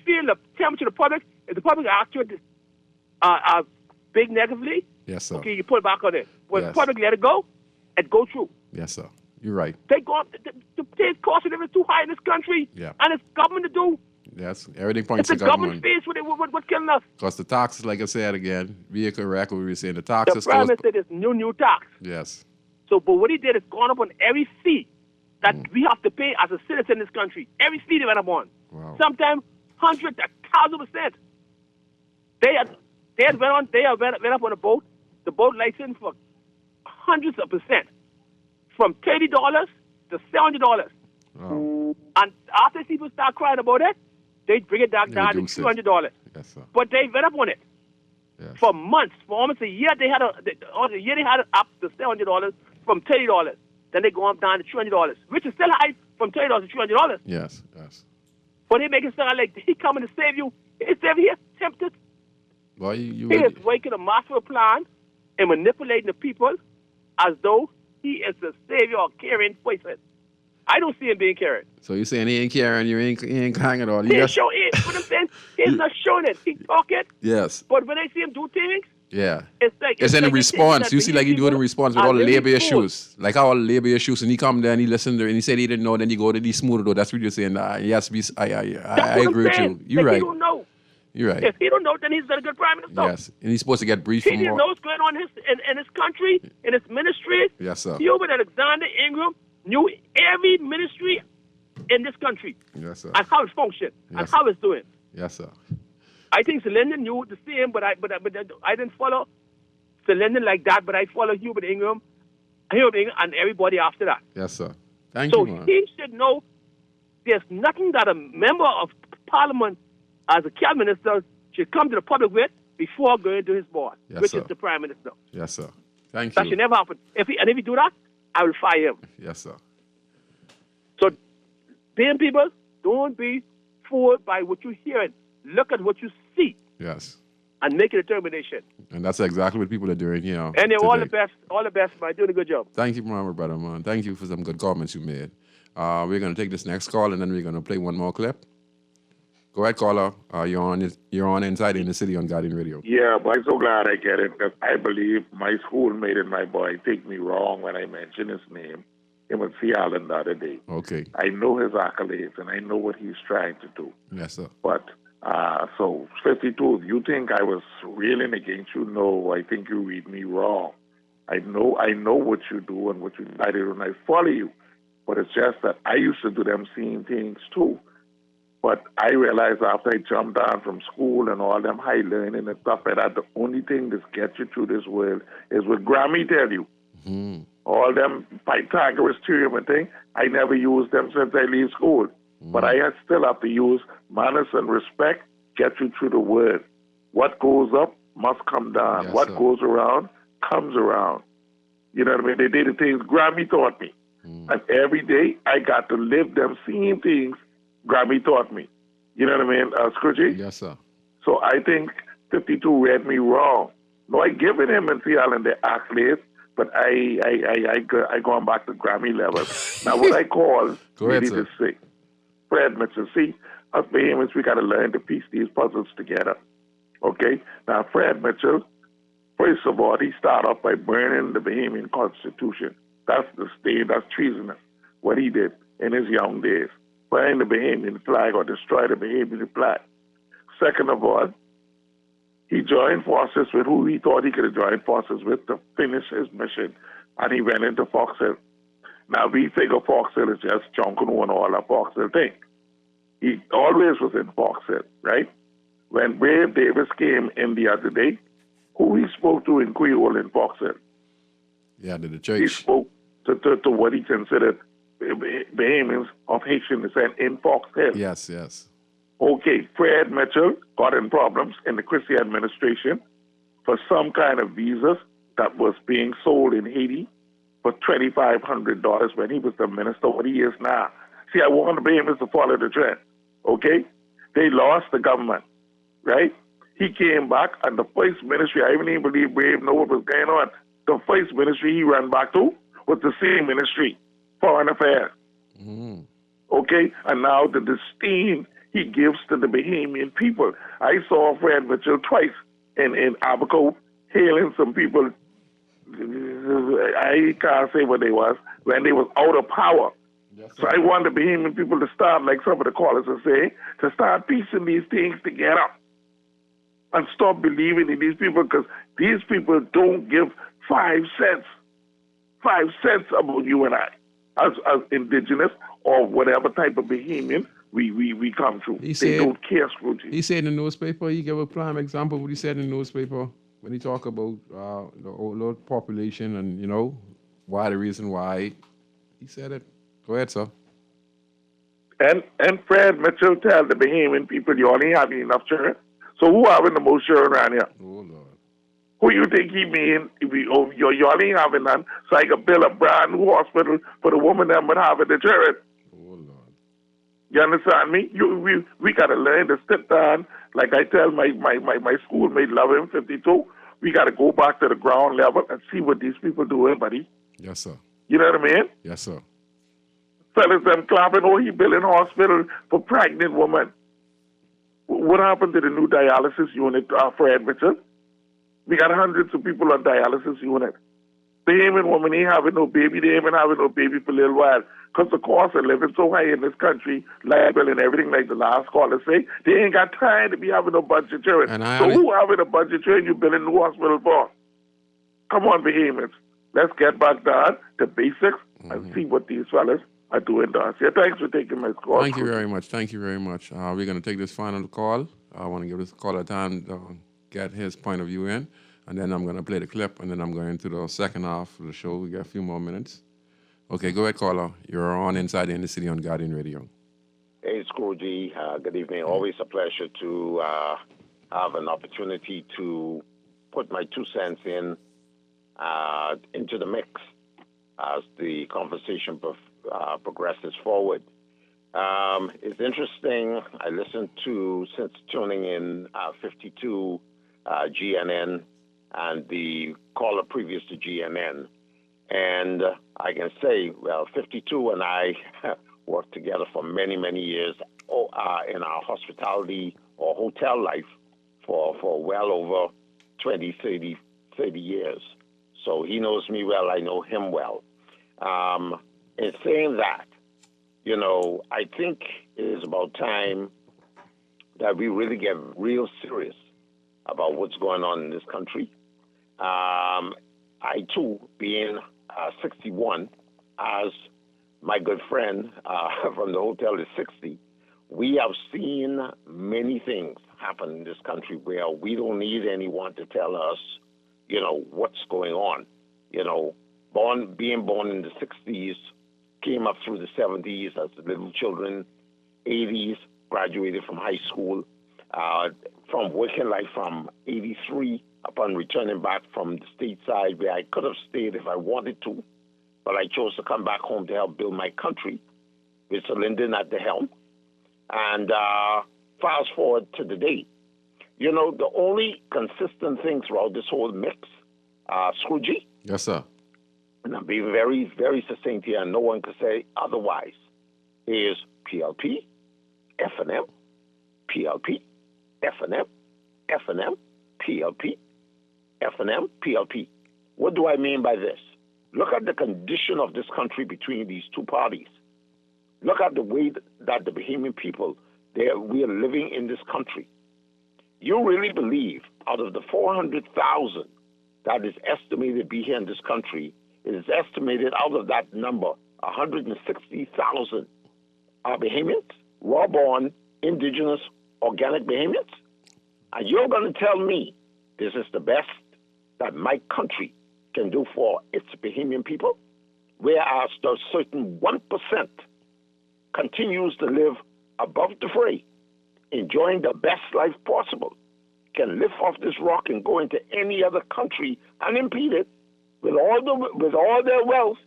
feeling the temperature of the public. If the public reacts to it big negatively,
yes, sir.
Okay, you pull back on it. When
Yes.
the public let it go through.
Yes, sir. You're right.
They go up, the cost of living is too high in this country.
Yeah.
And it's government to do.
Yes, everything points
It's
to
the government
government.
space what's killing us.
Because the taxes, like I said again, vehicle rack, we were saying the
The
taxes.
prime minister said there's new tax.
Yes.
So, but what he did is gone up on every fee that we have to pay as a citizen in this country. Every fee they went up on.
Wow.
Sometimes 100, 1,000%. They went up on the boat license for hundreds of percent, from $30 to $70.
Wow.
And after people start crying about it, they bring it down to $200.
Yes, sir.
But they went up on it for months, for almost a year. They had it up to $700 from $30. Then they go up down to $200, which is still high from $30 to $200.
Yes, yes.
But he make it sound like he coming to save you. He said he is tempted.
Well,
He is making a master plan and manipulating the people as though he is the savior or caring person. I don't see him being caring.
So you saying he ain't caring, he ain't hanging at all.
He ain't showing it. What I'm saying, he's not showing it. He talking.
Yes.
But when I see him do things,
Yeah.
it's like
It's in
like
the response. You see, like he do
people
the response with
are
all the
really
labor
fool.
issues. Like how all the labor issues, and he come there and he listen to it and he said he didn't know, then he go to the smooth though. That's what you're saying. Yes, I
That's what
agree
I'm saying.
with you. You're
Like,
right.
He don't know.
You're right.
If he don't know, then he's not a good prime minister.
Yes. And he's supposed to get briefed
He
from
didn't know what's going on in his country, in his ministry.
Yes, sir.
Hubert Alexander Ingram knew every ministry in this country
Yes, sir.
and how it functioned and
Yes.
how it's doing.
Yes, sir.
I think Celinda knew the same, but I didn't follow Celinda like that. But I follow Hubert Ingram, and everybody after that.
Yes, sir. Thank
So
you, man.
he should know there's nothing that a member of Parliament as a cabinet minister should come to the public with before going to his boss,
Yes,
which
sir.
is the prime minister.
Yes, sir. Thank
That
you.
should never happen. If he do that, I will fire him.
Yes, sir.
So, being people, don't be fooled by what you're hearing. Look at what you see
Yes.
and make a determination.
And that's exactly what people are doing here.
And all the
today.
best, man. Doing a good job.
Thank you, my brother, man. Thank you for some good comments you made. We're going to take this next call, and then we're going to play one more clip. Go ahead, caller. You're on Inside in the City on Guardian Radio.
Yeah, but I'm so glad I get it because I believe my schoolmate and my boy take me wrong when I mention his name. Him and C. Allen the other day.
Okay.
I know his accolades and I know what he's trying to do.
Yes, sir.
But, so 52, you think I was railing against you? No, I think you read me wrong. I know what you do and what you decided and I follow you. But it's just that I used to do them same things too. But I realized after I jumped down from school and all them high learning and stuff like that, the only thing that gets you through this world is what Grammy tell you.
Mm-hmm.
All them Pythagoras theorem and thing, I never used them since I leave school. But I still have to use manners and respect, get you through the world. What goes up must come down.
Yes,
what
sir.
goes around comes around. You know what I mean? They did the things Grammy taught me. And every day I got to live them same things Grammy taught me. You know what I mean, Scrooge?
Yes, sir.
So I think 52 read me wrong. No, I given him and C. Allen the accolades, but I gone back to Grammy level. Now what I call
Go ahead,
really
sir.
to say, Fred Mitchell, see, us Bahamians, we got to learn to piece these puzzles together. Okay? Now Fred Mitchell, first of all, he started off by burning the Bahamian Constitution. That's the state, that's treasonous, what he did in his young days. Burn the Bahamian flag or destroy the Bahamian flag. Second of all, he joined forces with who he thought he could have joined forces with to finish his mission, and he went into Fox Hill. Now, we figure Fox Hill is just Junkanoo and all that Fox Hill thing. He always was in Fox Hill, right? When Brave Davis came in the other day, who he spoke to in Creole in Fox Hill?
Yeah, to the
He
church.
spoke to what he considered Bahamians of Haitian descent in Fox Hill.
Yes, yes.
Okay, Fred Mitchell got in problems in the Christie administration for some kind of visas that was being sold in Haiti for $2,500 when he was the minister, what he is now. See, I want the Bahamians to follow the trend, okay? They lost the government, right? He came back, and the first ministry, I even believe Brave know what was going on. The first ministry he ran back to was the same ministry, Foreign Affairs. Okay? And now the disdain he gives to the Bahamian people. I saw Fred Mitchell twice in Abaco hailing some people. I can't say what they was, when they was out of power. So I want the Bahamian people to start, like some of the callers are saying, to start piecing these things together and stop believing in these people, because these people don't give 5 cents. 5 cents about you and I, as indigenous or whatever type of Bahamian we come to. They don't care, Scrooge.
He said in the newspaper, he gave a prime example of what he said in the newspaper when he talked about the low population and, you know, why the reason why. He said it. Go ahead, sir.
And Fred Mitchell tell the Bahamian people, you only have enough children. So who having the most children around here?
Oh, Lord.
Who you think he mean? You only having none, so I could build a brand new hospital for the woman that would have the children.
Oh, Lord.
You understand me? We got to learn to sit down. Like I tell my schoolmate, love him, 52, we got to go back to the ground level and see what these people doing, buddy.
Yes, sir.
You know what I mean?
Yes, sir.
Fellas, them clapping, oh, he building hospital for pregnant women. What happened to the new dialysis unit, Fred Mitchell? We got hundreds of people on dialysis unit. They ain't woman ain't having no baby. They ain't having no baby for a little while. Because the cost of living so high in this country, liable and everything like the last caller say, they ain't got time to be having no bunch of children. So who having a bunch of children you building a new hospital for? Come on, behemoths. Let's get back down to basics and see what these fellas are doing down here. Thanks for taking my call.
Thank you very much. Thank you very much. We're going to take this final call. I want to give this caller time to get his point of view in. And then I'm going to play the clip, and then I'm going to the second half of the show. We got a few more minutes. Okay, go ahead, caller. You're on Inside the Inner City on Guardian Radio.
Hey, Scrooge. Good evening. Always a pleasure to have an opportunity to put my 2 cents in into the mix as the conversation progresses forward. It's interesting. I listened to, since tuning in 52 GNN, and the caller previous to GNN. And I can say, well, 52 and I worked together for many, many years in our hospitality or hotel life for well over 20, 30 years. So he knows me well, I know him well. In saying that, you know, I think it is about time that we really get real serious about what's going on in this country. I, too, being 61, as my good friend from the hotel is 60, we have seen many things happen in this country where we don't need anyone to tell us, you know, what's going on. You know, being born in the 60s, came up through the 70s as little children, 80s, graduated from high school, from working life from 83 upon returning back from the stateside where I could have stayed if I wanted to, but I chose to come back home to help build my country with Sir Lyndon at the helm. And fast forward to the day. You know, the only consistent thing throughout this whole mix, Scrooge,
Yes, sir.
and I'm being very, very succinct here, and no one can say otherwise, is PLP, F&M, PLP, F&M, F&M, PLP, F&M, PLP. What do I mean by this? Look at the condition of this country between these two parties. Look at the way that the Bahamian people, we are living in this country. You really believe out of the 400,000 that is estimated to be here in this country, it is estimated out of that number, 160,000 are Bahamians, raw-born, indigenous, organic Bahamians? And you're going to tell me this is the best that my country can do for its Bahamian people, whereas the certain 1% continues to live above the fray, enjoying the best life possible, can lift off this rock and go into any other country unimpeded with all their wealth,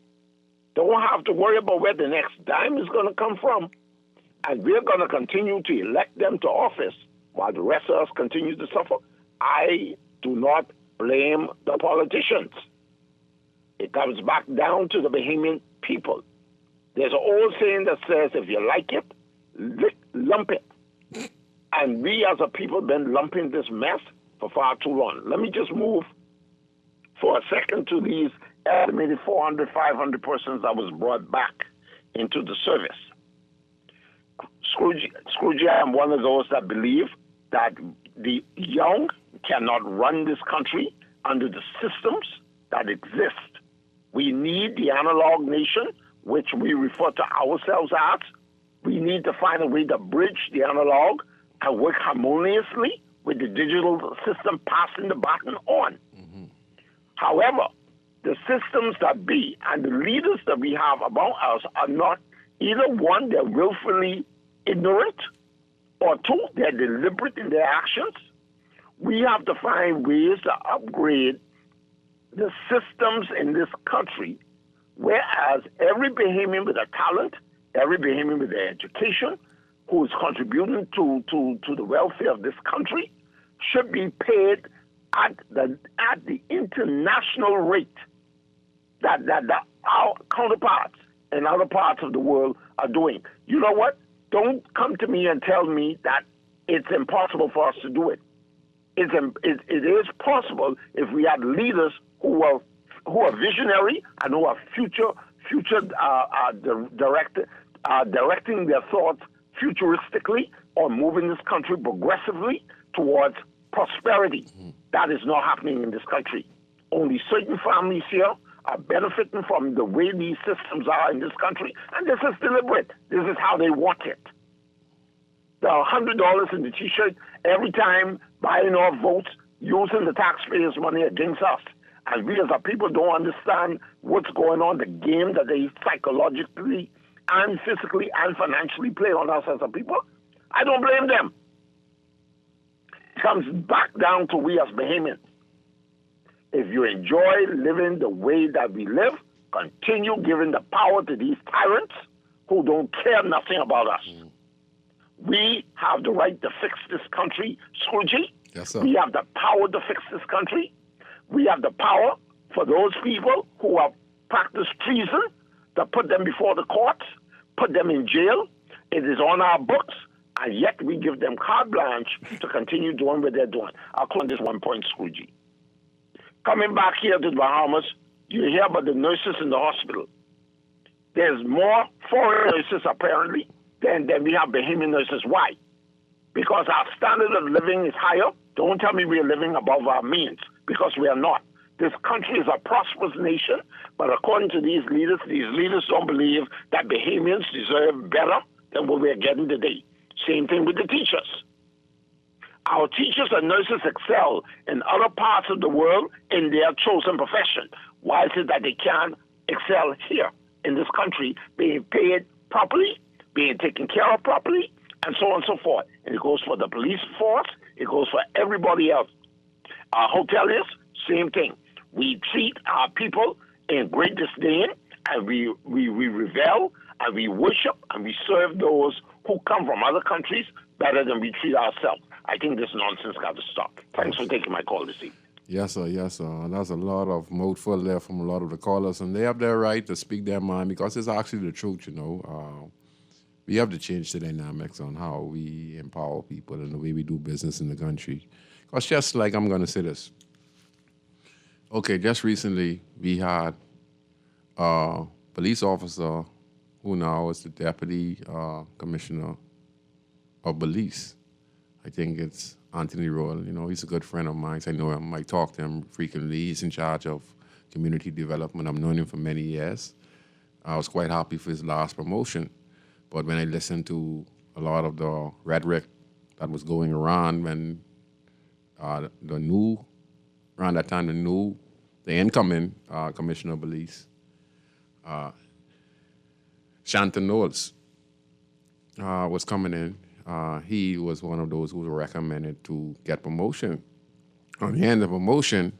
don't have to worry about where the next dime is going to come from, and we're going to continue to elect them to office while the rest of us continue to suffer. I do not blame the politicians. It comes back down to the Bahamian people. There's an old saying that says, if you like it, lump it. And we as a people have been lumping this mess for far too long. Let me just move for a second to these estimated 400, 500 persons that was brought back into the service. Scrooge, I'm one of those that believe that the young cannot run this country under the systems that exist. We need the analog nation, which we refer to ourselves as. We need to find a way to bridge the analog and work harmoniously with the digital system passing the baton on. However, the systems that be and the leaders that we have about us are not either one, they're willfully ignorant, or two, they're deliberate in their actions. We have to find ways to upgrade the systems in this country, whereas every Bahamian with a talent, every Bahamian with their education, who is contributing to the welfare of this country should be paid at the international rate that our counterparts in other parts of the world are doing. You know what? Don't come to me and tell me that it's impossible for us to do it. It is possible if we had leaders who are visionary and who are directing their thoughts futuristically or moving this country progressively towards prosperity. That is not happening in this country. Only certain families here are benefiting from the way these systems are in this country, and this is deliberate. This is how they want it. The $100 in the T-shirt every time buying off votes, using the taxpayers' money against us. And we as a people don't understand what's going on, the game that they psychologically and physically and financially play on us as a people. I don't blame them. It comes back down to we as Bahamians. If you enjoy living the way that we live, continue giving the power to these tyrants who don't care nothing about us. We have the right to fix this country, Scrooge.
Yes, sir.
We have the power to fix this country. We have the power for those people who have practiced treason to put them before the courts, put them in jail. It is on our books, and yet we give them carte blanche to continue doing what they're doing. I'll close this one point, Scrooge. Coming back here to the Bahamas, you hear about the nurses in the hospital. There's more foreign nurses, apparently, than we have Bahamian nurses. Why? Because our standard of living is higher. Don't tell me we are living above our means, because we are not. This country is a prosperous nation, but according to these leaders don't believe that Bahamians deserve better than what we are getting today. Same thing with the teachers. Our teachers and nurses excel in other parts of the world in their chosen profession. Why is it that they can't excel here in this country, being paid properly, being taken care of properly, and so on and so forth? And it goes for the police force. It goes for everybody else. Our hoteliers, same thing. We treat our people in great disdain, and we revel, and we worship, and we serve those who come from other countries better than we treat ourselves. I think this nonsense got to stop. Thanks for taking my call this evening.
Yes, sir. Yes, sir. And that's a lot of mouthful there from a lot of the callers, and they have their right to speak their mind because it's actually the truth, you know. We have to change the dynamics on how we empower people and the way we do business in the country. Because just like I'm going to say this. Okay, just recently we had a police officer who now is the deputy commissioner of police. I think it's Anthony Royal. You know, he's a good friend of mine. So I know him. I talk to him frequently. He's in charge of community development. I've known him for many years. I was quite happy for his last promotion. But when I listened to a lot of the rhetoric that was going around when around that time, the incoming commissioner of police, Shanton Knowles, was coming in. He was one of those who was recommended to get promotion. On the end of promotion,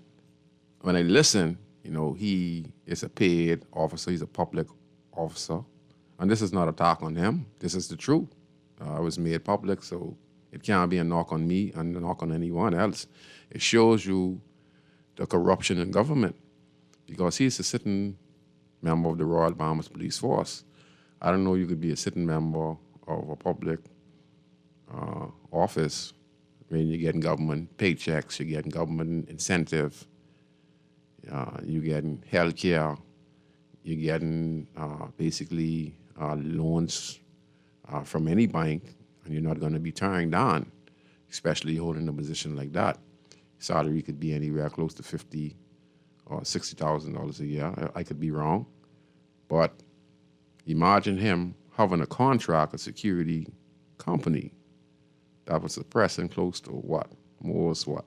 when I listen, you know, he is a paid officer. He's a public officer. And this is not a attack on him. This is the truth. It was made public, so it can't be a knock on me and a knock on anyone else. It shows you the corruption in government because he's a sitting member of the Royal Bahamas Police Force. I don't know you could be a sitting member of a public office when you're getting government paychecks, you're getting government incentive, you're getting health care, you're getting basically loans from any bank, and you're not going to be turned down, especially holding a position like that. Salary could be anywhere close to $50,000 or $60,000 a year. I could be wrong, but imagine him having a contract, a security company that was suppressing close to what? $500,000,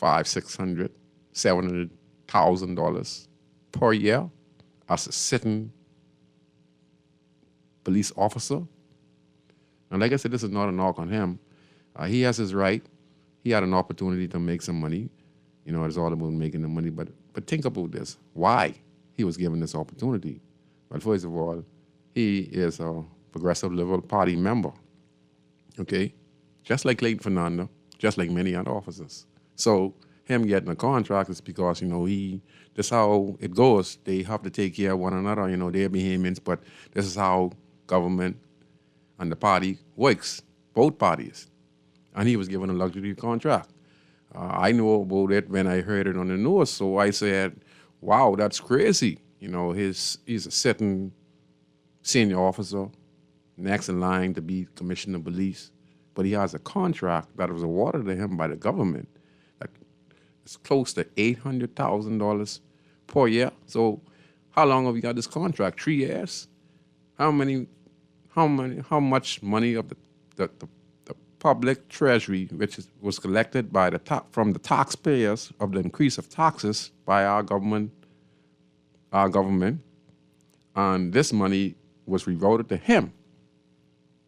$600,000, $700,000 per year as a sitting police officer. And like I said, this is not a knock on him. He has his right. He had an opportunity to make some money. You know, it's all about making the money. But think about this. Why he was given this opportunity? Well, first of all, he is a Progressive Liberal Party member. Okay? Just like Clayton Fernando, just like many other officers. So him getting a contract is because, that's how it goes. They have to take care of one another, they're Bahamians, but this is how government and the party works, both parties. And he was given a luxury contract. I knew about it when I heard it on the news, so I said, wow, that's crazy. He's a certain senior officer, next in line to be commissioner of police, but he has a contract that was awarded to him by the government. It's close to $800,000 per year. So how long have you got this contract? 3 years? How much money of the public treasury, which was collected by from the taxpayers of the increase of taxes by our government, and this money was reverted to him,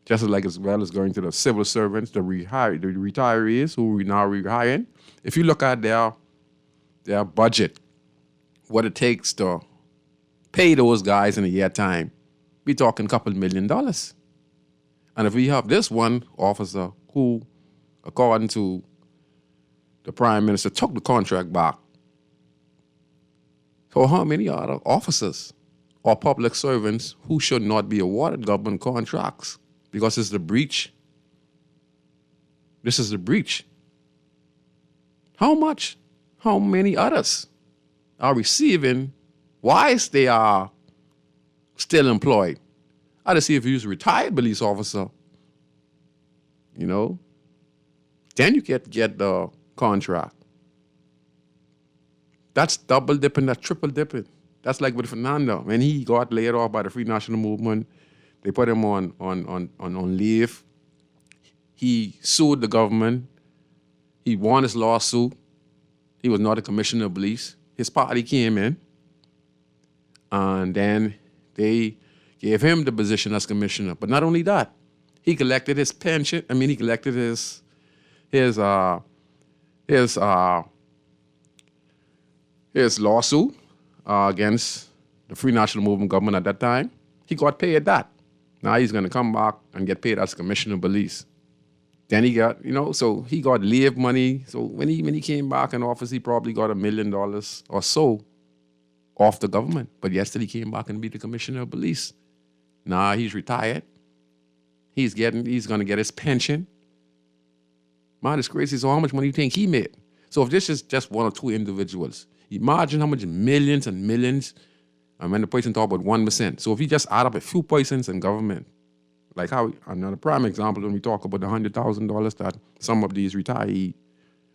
just as well as going to the civil servants, the retirees who we now rehiring. If you look at their budget, what it takes to pay those guys in a year time, we're talking a couple $1 million. And if we have this one officer who, according to the Prime Minister, took the contract back, so how many other officers or public servants who should not be awarded government contracts? Because it's the breach. This is the breach. How much? How many others are receiving whilst they are still employed? I just see if you're a retired police officer, then you get the contract. That's double dipping, that's triple dipping. That's like with Fernando. When he got laid off by the Free National Movement, they put him on leave. He sued the government. He won his lawsuit. He was not a commissioner of police. His party came in, and then they gave him the position as commissioner. But not only that, he collected his pension. He collected his lawsuit against the Free National Movement government at that time. He got paid that. Now he's going to come back and get paid as commissioner of police. Then he got, so he got leave money. So when he came back in office, he probably got $1 million or so off the government. But yesterday he came back and be the commissioner of police. Now he's retired. He's going to get his pension. Man, it's crazy. So how much money do you think he made? So if this is just one or two individuals, imagine how much millions and millions, and when the person talk about 1%. So if you just add up a few persons in government, like how, another prime example, when we talk about the $100,000 that some of these retiree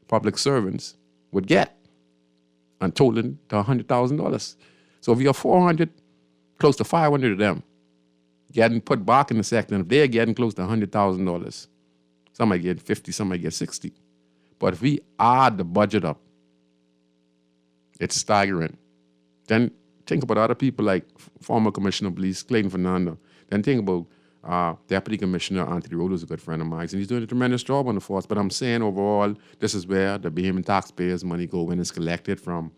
public servants would get, and totaling to $100,000. So if you have 400, close to 500 of them getting put back in the sector, and if they're getting close to $100,000, some might get 50, some might get 60. But if we add the budget up, it's staggering. Then think about other people like former Commissioner of Police, Clayton Fernando. Then think about Deputy Commissioner Anthony Rhodes, who's a good friend of mine, and he's doing a tremendous job on the force. But I'm saying overall, this is where the Bahamian taxpayers' money go when it's collected from.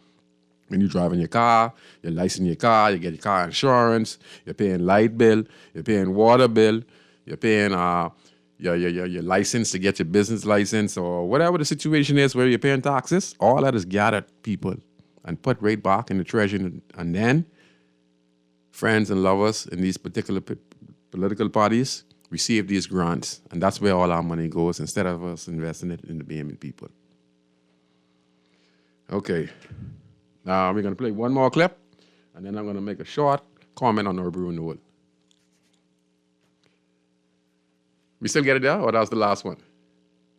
When you're driving your car, you're licensing your car, you get your car insurance, you're paying light bill, you're paying water bill, you're paying your license to get your business license, or whatever the situation is where you're paying taxes. All that is gathered, people, and put right back in the treasury. And then friends and lovers in these particular political parties receive these grants. And that's where all our money goes instead of us investing it in the Bahamian people. Okay. Now we're going to play one more clip, and then I'm going to make a short comment on urban renewal. We still get it there, or that was the last one?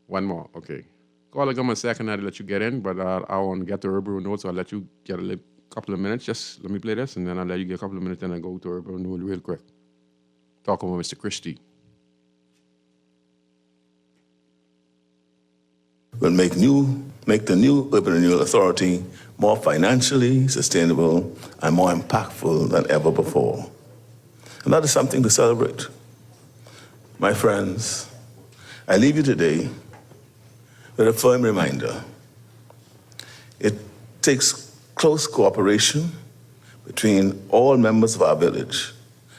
One more, okay. Call a government second, I'll let you get in, but I want to get to urban renewal, so I'll let you get a couple of minutes. Just let me play this, and then I'll let you get a couple of minutes, then I'll go to urban renewal real quick. Talk about Mr. Christie.
Will make the new Urban Renewal Authority more financially sustainable and more impactful than ever before. And that is something to celebrate. My friends, I leave you today with a firm reminder. It takes close cooperation between all members of our village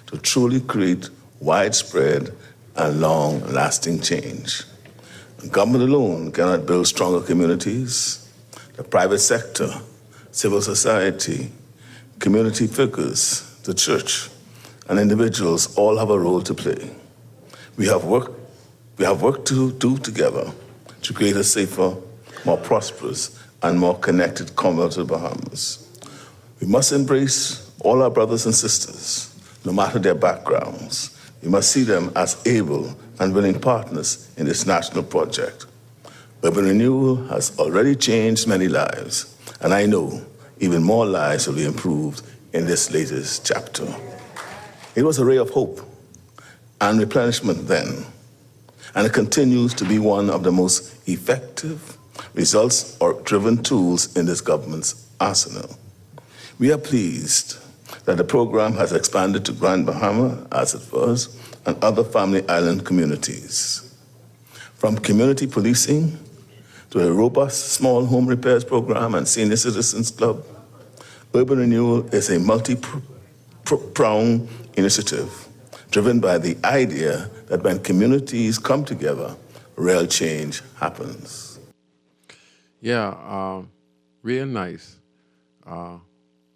to truly create widespread and long-lasting change. Government alone cannot build stronger communities. The private sector, civil society, community figures, the church, and individuals all have a role to play. We have work to do together to create a safer, more prosperous, and more connected Commonwealth of the Bahamas. We must embrace all our brothers and sisters, no matter their backgrounds. We must see them as able and willing partners in this national project. Urban renewal has already changed many lives, and I know even more lives will be improved in this latest chapter. It was a ray of hope and replenishment then, and it continues to be one of the most effective, results-driven tools in this government's arsenal. We are pleased that the program has expanded to Grand Bahama, as it was, and other family island communities. From community policing to a robust small home repairs program and senior citizens club, urban renewal is a multi-pronged initiative driven by the idea that when communities come together, real change happens.
Yeah, real nice.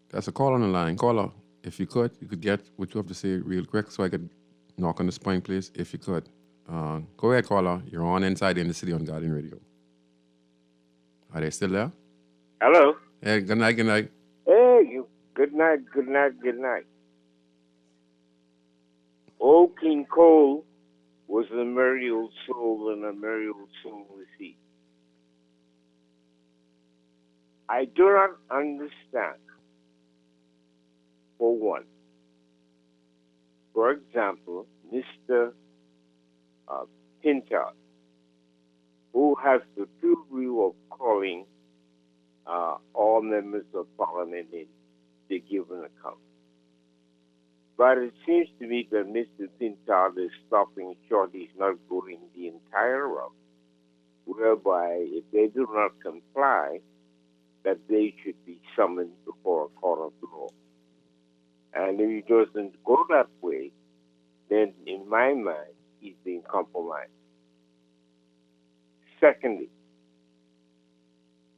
That's a call on the line. Caller, if you could get what you have to say real quick so I could knock on this point, please, if you could. Go ahead, caller. You're on Inside in the City on Guardian Radio. Are they still there?
Hello.
Hey, good night, good night.
Hey, you. Good night, good night, good night. Old King Cole was a merry old soul, and a merry old soul was he. I do not understand, for one, for example, Mr. Pintar, who has the privilege of calling all members of parliament in to give an account. But it seems to me that Mr. Pintar is stopping short. He's not going the entire route, whereby if they do not comply, that they should be summoned before a court of law. And if he doesn't go that way, then in my mind, he's being compromised. Secondly,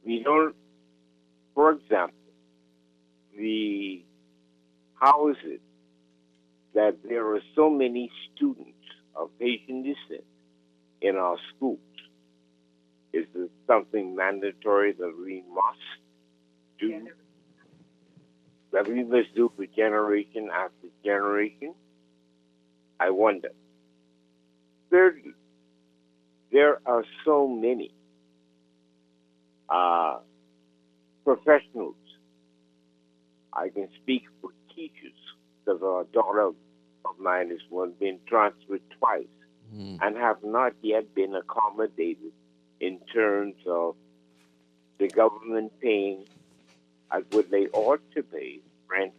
we don't, for example, how is it that there are so many students of Haitian descent in our schools? Is it something mandatory that we must do? That we must do for generation after generation? I wonder. Thirdly, there are so many professionals. I can speak for teachers, because a daughter of mine has been transferred twice and have not yet been accommodated in terms of the government paying as what they ought to pay, rent,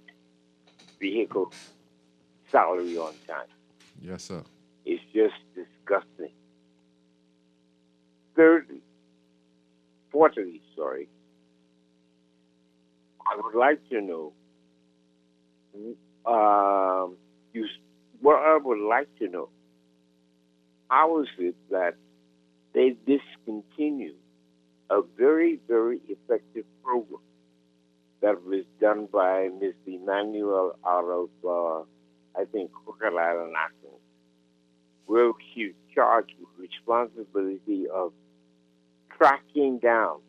vehicle, salary on time.
Yes, sir.
It's just disgusting. Fourthly, I would like to know, how is it that they discontinue a very, very effective program that was done by Ms. Emmanuel out of, I think, Crocodile Island, where she was charged with responsibility of tracking down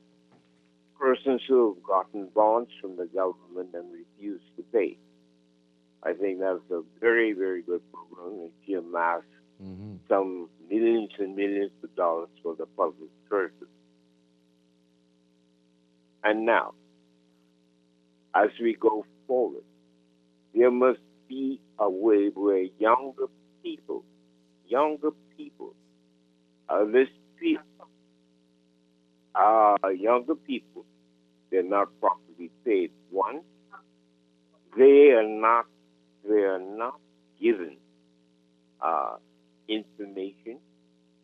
persons who have gotten bonds from the government and refused to pay. I think that's a very, very good program, and she amassed some millions and millions of dollars for the public service. And now, as we go forward, there must be a way where younger people, they're not properly paid. One, they are not given information,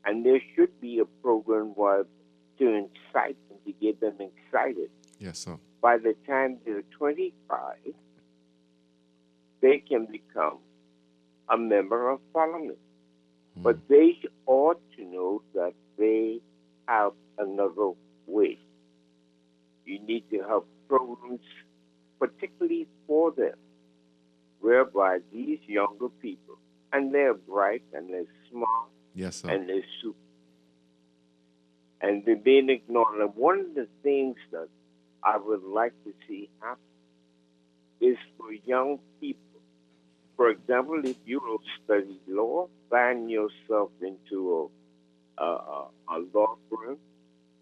and there should be a program to incite them, to get them excited.
Yes, sir.
By the time they're 25, they can become a member of parliament. But they ought to know that they have another way. You need to have programs, particularly for them, whereby these younger people, and they're bright and they're smart
Yes, sir.
and they're super, and they're being ignored. And one of the things that I would like to see happen is for young people. For example, if you will study law, plan yourself into a law firm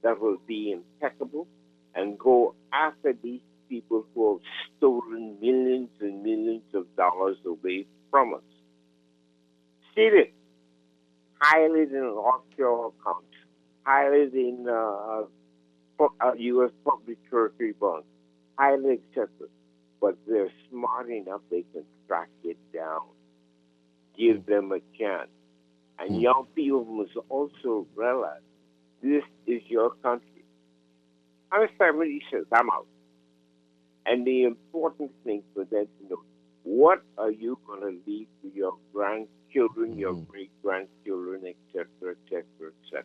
that will be impeccable and go after these people who have stolen millions and millions of dollars away from us. See it. Hide it in offshore accounts. Hide it in U.S. public treasury bonds. Hide it, etc. But they're smart enough they can track it down. Give them a chance. And young people must also realize this is your country. I'm 76, I'm out. And the important thing for them to know, what are you going to leave to your grandchildren, your great-grandchildren, etc., etc., etc.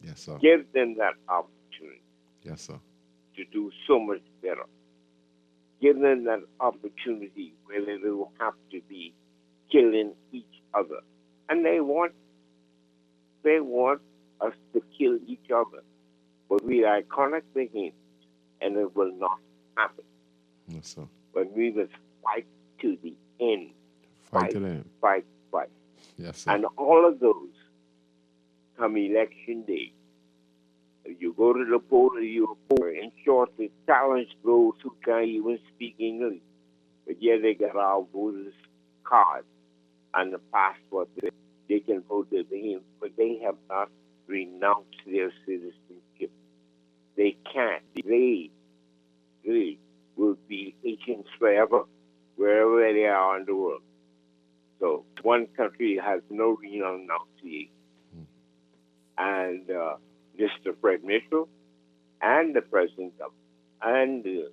Yes, sir.
Give them that opportunity
Yes, sir.
to do so much better. Give them that opportunity where they don't have to be killing each other. And they want us to kill each other. But we are iconic to him, and it will not happen.
Yes, sir.
But we must fight to the end.
Fight to the end.
Fight.
Yes, sir.
And all of those come election day. You go to the poll, you're poor. In short, they challenge those who can't even speak English. But yet they got our voters' cards and the passport. They can vote their name, but they have not renounced their citizenship. They can't. They will be Asians forever, wherever they are in the world. So one country has no renunciation. And Mr. Fred Mitchell and the President and the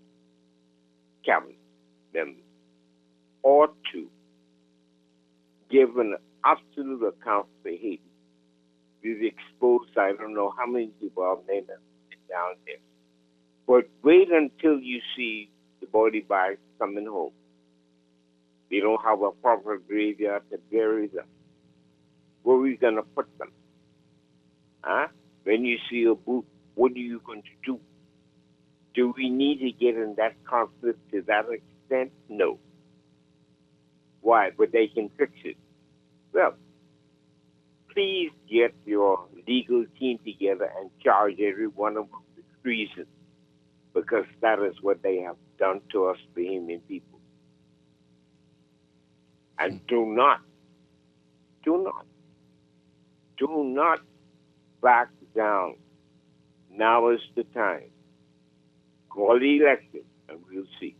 cabinet members ought to give an absolute account for Haiti. We've exposed, I don't know how many people I've named down there. But wait until you see the body bags coming home. They don't have a proper graveyard to bury them. Where are we going to put them? Huh? When you see a boot, what are you going to do? Do we need to get in that conflict to that extent? No. Why? But they can fix it. Well, please get your legal team together and charge every one of them with treason, because that is what they have done to us Bahamian people. And do not back down. Now is the time. Call the election, and we'll see.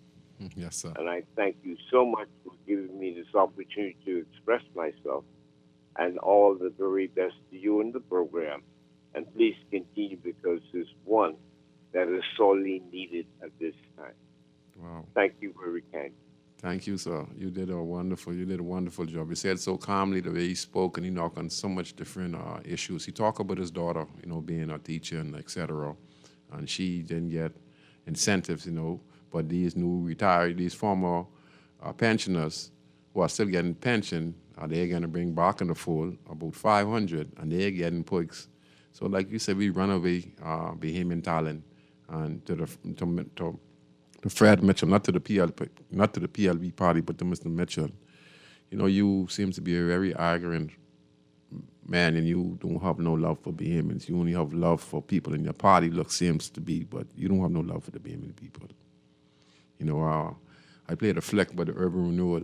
Yes, sir.
And I thank you so much for giving me this opportunity to express myself, and all the very best to you in the program. And please continue, because there's one that is sorely needed at this time.
Wow.
Thank you very kind.
Thank you, sir. You did a wonderful job. You said so calmly the way he spoke, and he knocked on so much different issues. He talked about his daughter, being a teacher and etc. And she didn't get incentives, but these new retirees, these former pensioners who are still getting pension, they're going to bring back in the fold about 500, and they're getting perks. So like you said, we run away Bahamian talent and to Fred Mitchell, not to the PLB party, but to Mr. Mitchell. You seem to be a very arrogant man, and you don't have no love for Bahamians. You only have love for people in your party, seems to be, but you don't have no love for the Bahamian people. I played a flick by the Urban Renewal.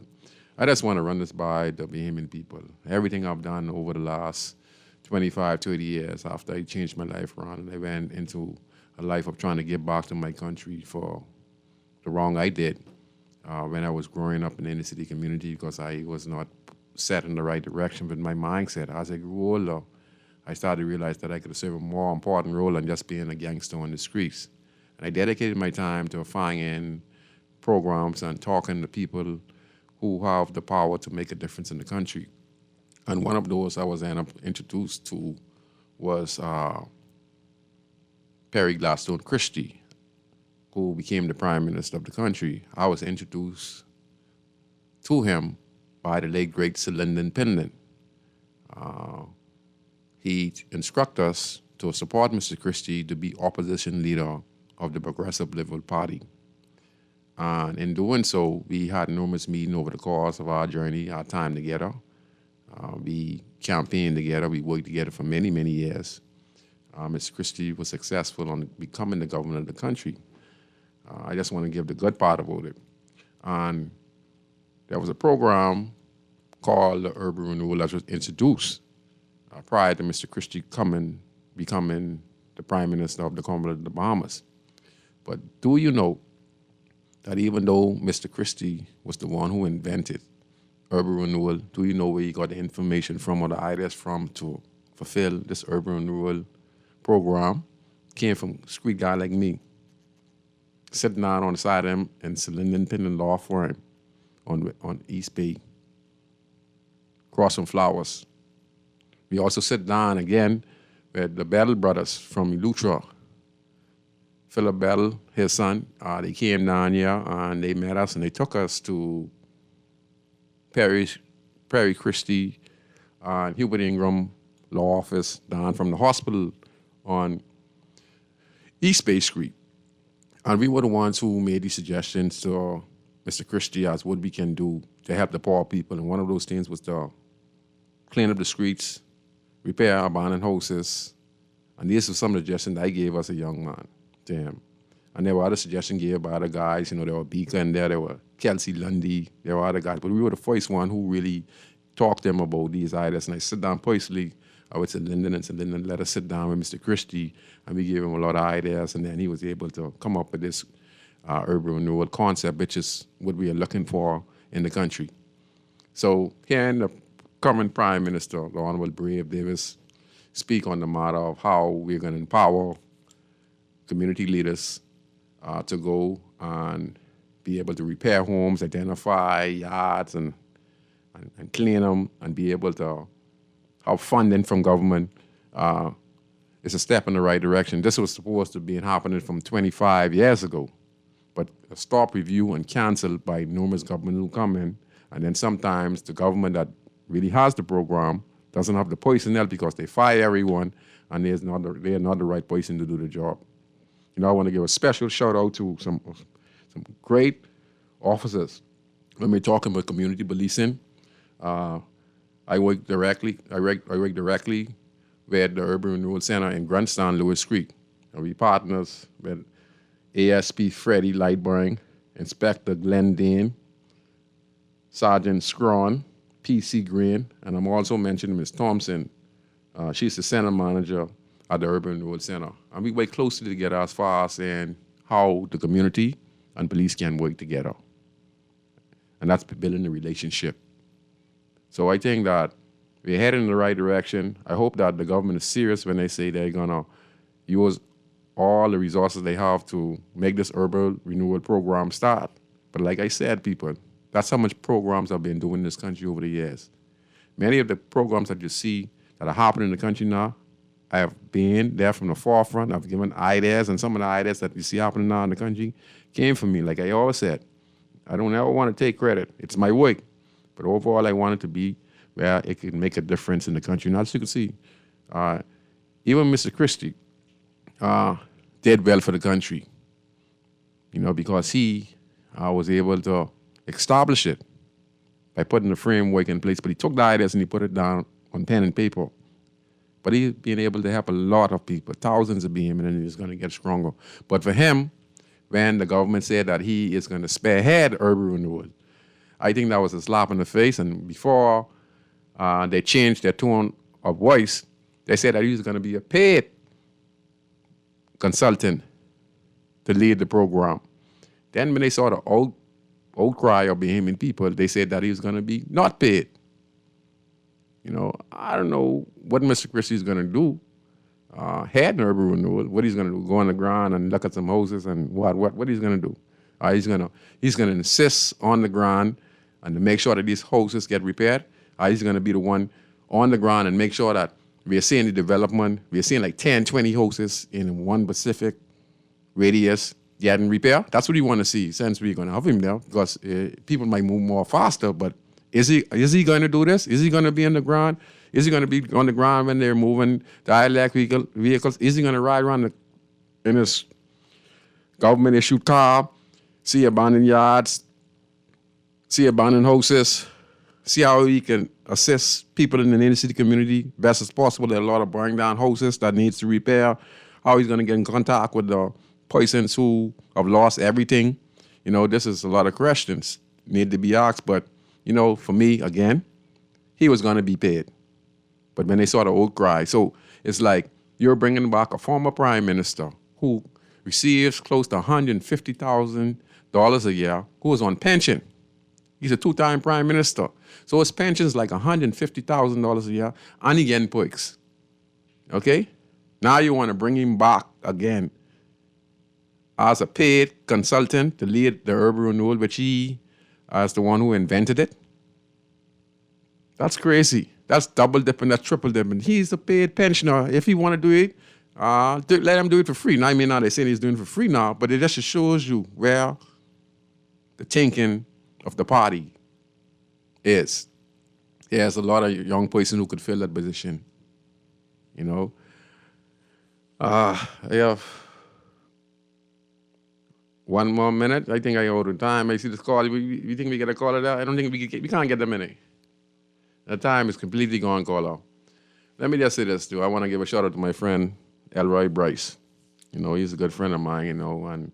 I just want to run this by the Bahamian people. Everything I've done over the last 25, 30 years after I changed my life around, and I went into a life of trying to get back to my country for the wrong I did when I was growing up in the inner city community, because I was not set in the right direction with my mindset. As I grew older, I started to realize that I could serve a more important role than just being a gangster on the streets. And I dedicated my time to finding programs and talking to people who have the power to make a difference in the country. And one of those I was introduced to was Perry Gladstone Christie, who became the Prime Minister of the country. I was introduced to him by the late, great Sir Lyndon Pendant. He instructed us to support Mr. Christie to be opposition leader of the Progressive Liberal Party. And in doing so, we had numerous meetings over the course of our journey, our time together. We campaigned together. We worked together for many, many years. Mr. Christie was successful on becoming the governor of the country. I just want to give the good part about it. And there was a program called the Urban Renewal that was introduced prior to Mr. Christie becoming the Prime Minister of the Commonwealth of the Bahamas. But do you know that even though Mr. Christie was the one who invented urban renewal, do you know where he got the information from or the ideas from to fulfill this urban renewal program? Came from a street guy like me, sitting down on the side of him in Sir Lyndon Pendant Law Firm on East Bay, across from Flowers. We also sit down again with the Battle brothers from Eleuthera. Philip Battle, his son, they came down here and they met us and they took us to Perry Christie and Hubert Ingram law office down from the hospital on East Bay Street. And we were the ones who made these suggestions to Mr. Christie as what we can do to help the poor people. And one of those things was to clean up the streets, repair abandoned houses. And these were some of the suggestions I gave as a young man to him. And there were other suggestions given by other guys. You know, there were Beaker in there were Kelsey Lundy, there were other guys. But we were the first one who really talked to them about these ideas. And I sit down personally with Sir Lyndon and Sir Lyndon let us sit down with Mr. Christie and we gave him a lot of ideas. And then he was able to come up with this urban renewal concept, which is what we are looking for in the country. So hearing the current Prime Minister, the Honorable Brave Davis, speak on the matter of how we're going to empower community leaders to go and be able to repair homes, identify yards, and clean them, and be able to have funding from government. It's a step in the right direction. This was supposed to be happening from 25 years ago, but stopped, review, and canceled by numerous government who come in. And then sometimes the government that really has the program doesn't have the personnel because they fire everyone, and they're not the right person to do the job. You know, I want to give a special shout out to some great officers. When we're talking about community policing, I work directly with the Urban Renewal Center in Grandstand, Lewis Creek. And we partners with ASP Freddie Lightburn, Inspector Glenn Dean, Sergeant Scrawn, PC Green, and I'm also mentioning Ms. Thompson. She's the center manager at the Urban Renewal Center. And we work closely together as far as saying how the community and police can work together. And that's building the relationship. So I think that we're heading in the right direction. I hope that the government is serious when they say they're going to use all the resources they have to make this urban renewal program start. But like I said, people, that's how much programs have been doing in this country over the years. Many of the programs that you see that are happening in the country now, I have been there from the forefront. I've given ideas, and some of the ideas that you see happening now in the country came from me. Like I always said, I don't ever want to take credit. It's my work. But overall, I want it to be where it can make a difference in the country. Now, as you can see, even Mr. Christie did well for the country, you know, because he was able to establish it by putting the framework in place. But he took the ideas and he put it down on pen and paper. But he's been able to help a lot of people, thousands of them, and then he's going to get stronger. But for him, when the government said that he is going to spearhead urban renewal, I think that was a slap in the face. And before they changed their tone of voice, they said that he was going to be a paid consultant to lead the program. Then when they saw the outcry of Bahamian people, they said that he was going to be not paid. You know, I don't know what Mr. Christie is going to do. Head in urban renewal, what he's going to do, go on the ground and look at some houses and what he's going to do. He's going to insist on the ground and to make sure that these houses get repaired. He's going to be the one on the ground and make sure that we are seeing the development. We are seeing like 10, 20 houses in one specific radius getting repaired. That's what we want to see since we're going to have him there because people might move more faster. But is he going to do this? Is he going to be on the ground? Is he going to be on the ground when they're moving the electric vehicles? Is he going to ride around in his government-issued car, see abandoned yards, see abandoned houses, see how he can assist people in the inner city community best as possible? There are a lot of burned down houses that needs to repair. How he's going to get in contact with the persons who have lost everything. This is a lot of questions need to be asked. But, for me, again, he was going to be paid. But when they saw the outcry, so it's like you're bringing back a former prime minister who receives close to $150,000 a year, who is on pension. He's a two-time prime minister. So his pension is like $150,000 a year, and he getting perks. Okay? Now you want to bring him back again as a paid consultant to lead the urban renewal, which he is the one who invented it. That's crazy. That's double dipping, that's triple dipping. He's a paid pensioner. If he want to do it, let him do it for free. Now, I mean, now they're saying he's doing it for free now, but it just shows you where the thinking of the party is. There's a lot of young person who could fill that position. I have 1 more minute. I think I owe the time. I see this call. We think we get a call of that? I don't think we can't get that many. The time is completely gone, caller. Let me just say this, too. I want to give a shout out to my friend, Elroy Bryce. He's a good friend of mine, and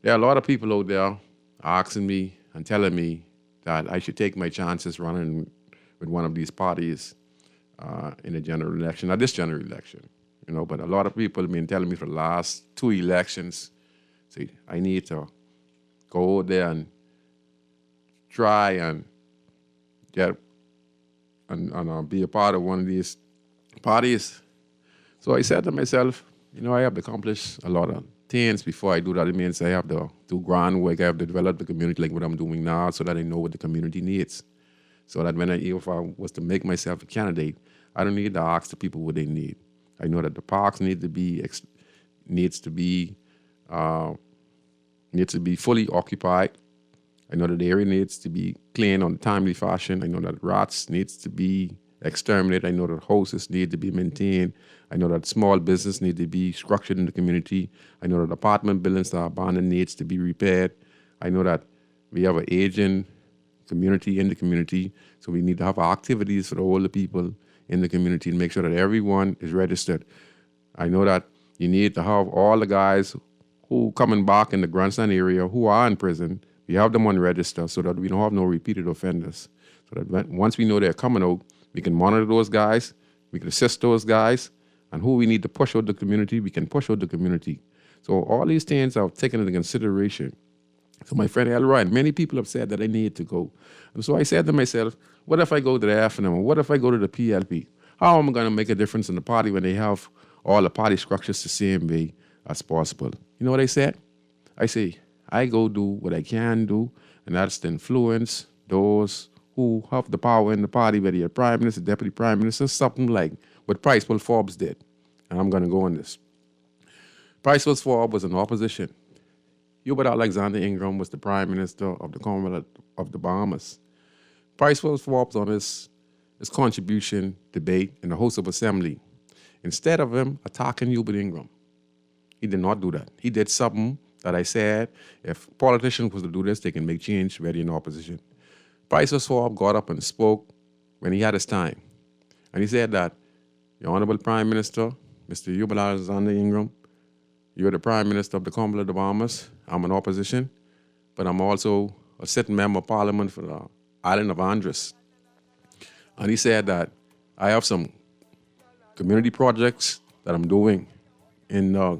there are a lot of people out there asking me and telling me that I should take my chances running with one of these parties in the general election, not this general election, but a lot of people have been telling me for the last 2 elections, say, I need to go out there and try and get and be a part of one of these parties. So I said to myself, I have to accomplish a lot of things before I do that. It means I have to do groundwork. I have to develop the community like what I'm doing now so that I know what the community needs. So that if I was to make myself a candidate, I don't need to ask the people what they need. I know that the parks needs to be fully occupied. I know that the area needs to be cleaned on a timely fashion. I know that rats needs to be exterminated. I know that houses need to be maintained. I know that small business need to be structured in the community. I know that apartment buildings that are abandoned needs to be repaired. I know that we have an aging community in the community, so we need to have activities for all the people in the community and make sure that everyone is registered. I know that you need to have all the guys who coming back in the grandstand area who are in prison. We have them on register so that we don't have no repeated offenders. So that once we know they're coming out, we can monitor those guys, we can assist those guys, and who we need to push out the community, we can push out the community. So all these things are taken into consideration. So my friend Elroy, many people have said that I need to go. And so I said to myself, what if I go to the FNM? What if I go to the PLP? How am I going to make a difference in the party when they have all the party structures the same way as possible? You know what I said? I say, I go do what I can do, and that's to influence those who have the power in the party, whether you're prime minister, deputy prime minister, something like what Pricewell Forbes did. And I'm going to go on this. Pricewell Forbes was in opposition. Hubert Alexander Ingram was the prime minister of the Commonwealth of the Bahamas. Pricewell Forbes on his contribution debate in the House of Assembly, instead of him attacking Hubert Ingram, he did not do that. He did something that I said, if politicians was to do this, they can make change ready in opposition. Pricewell Forbes got up and spoke when he had his time. And he said that, Your Honorable Prime Minister, Mr. Hubert Alexander Ingram, you're the Prime Minister of the Commonwealth of the Bahamas. I'm in opposition, but I'm also a sitting member of Parliament for the island of Andros. And he said that I have some community projects that I'm doing in the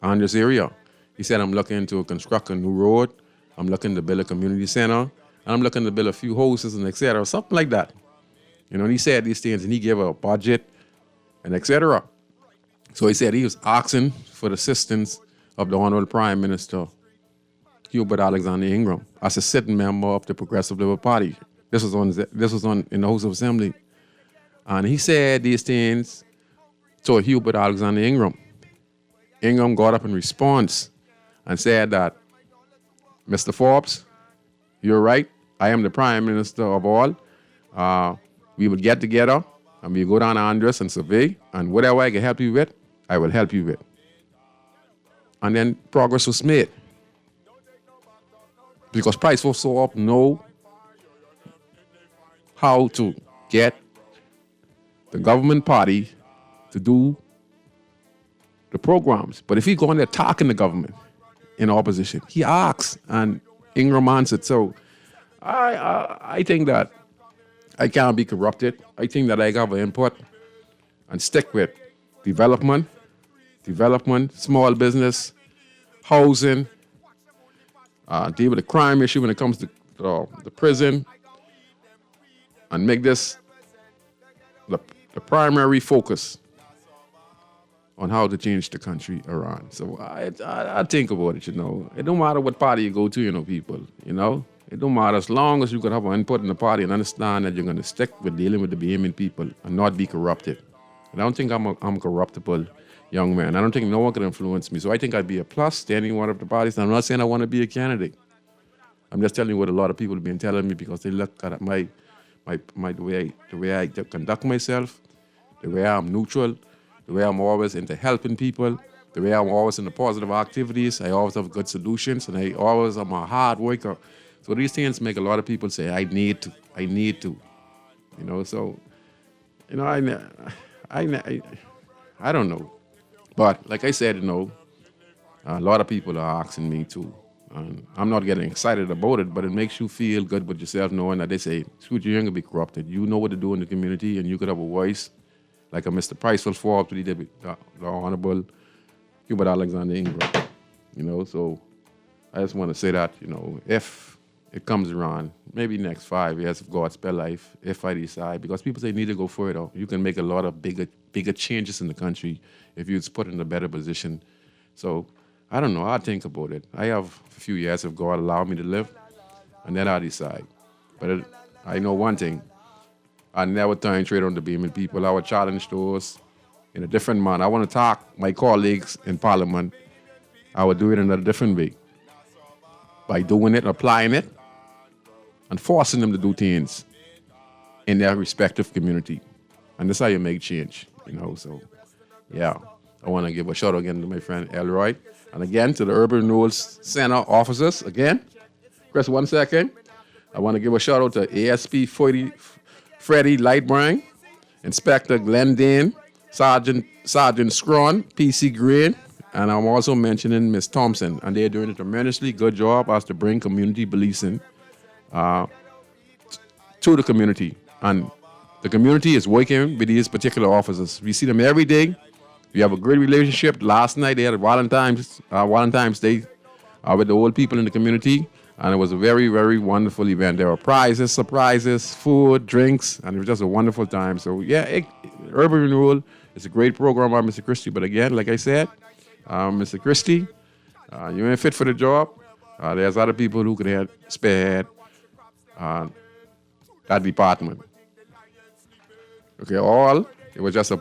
Andros area. He said, I'm looking to construct a new road. I'm looking to build a community center. And I'm looking to build a few houses and et cetera, something like that. And he said these things and he gave a budget and et cetera. So he said he was asking for the assistance of the Honorable Prime Minister, Hubert Alexander Ingram, as a sitting member of the Progressive Labour Party. This was on in the House of Assembly. And he said these things to Hubert Alexander Ingram. Ingram got up in response and said that, Mr. Forbes, you're right. I am the prime minister of all. We will get together and we go down to Andres and survey, and whatever I can help you with, I will help you with. And then progress was made. Because Price was so up know how to get the government party to do the programs. But if he go on there talking the government in opposition, he asks and Ingram answered. So I think that I can't be corrupted. I think that I have an input and stick with development, small business, housing, deal with the crime issue when it comes to the prison, and make this the primary focus on how to change the country around. So I think about it, It don't matter what party you go to, people, It don't matter as long as you can have an input in the party and understand that you're going to stick with dealing with the Bahamian people and not be corrupted. And I don't think I'm a corruptible young man. I don't think no one can influence me. So I think I'd be a plus standing one of the parties. And I'm not saying I want to be a candidate. I'm just telling you what a lot of people have been telling me because they look at the way I conduct myself, the way I'm neutral, the way I'm always into helping people, the way I'm always into positive activities. I always have good solutions, and I always am a hard worker. So these things make a lot of people say, I need to. So, I don't know. But like I said, a lot of people are asking me too. And I'm not getting excited about it, but it makes you feel good with yourself knowing that they say, Scrooge, you're going to be corrupted. You know what to do in the community, and you could have a voice like a Mr. Price will Forbes, what he did with the Honorable Hubert Alexander Ingram. So I just want to say that, if it comes around, maybe next 5 years of God's spare life, if I decide, because people say you need to go further. You can make a lot of bigger changes in the country if you put in a better position. So I don't know. I'll think about it. I have a few years if God allow me to live, and then I'll decide. But I know one thing. I never turn trade on the Bahamian people. I will challenge those in a different manner. I want to talk my colleagues in Parliament. I would do it in a different way. By doing it, applying it, and forcing them to do things in their respective community. And that's how you make change, So, yeah. I want to give a shout out again to my friend Elroy. And again, to the Urban Renewal Center officers, again. Chris, 1 second. I want to give a shout out to ASP Freddie Lightbrine, Inspector Glendine, Sergeant Scrawn, PC Green, and I'm also mentioning Miss Thompson. And they're doing a tremendously good job as to bring community policing to the community. And the community is working with these particular officers. We see them every day. We have a great relationship. Last night they had a Valentine's Day with the old people in the community. And it was a very, very wonderful event. There were prizes, surprises, food, drinks, and it was just a wonderful time. So, yeah, Urban Renewal is a great program by Mr. Christie. But again, like I said, Mr. Christie, you ain't fit for the job. There's other people who could spearhead that department. Okay, it was just a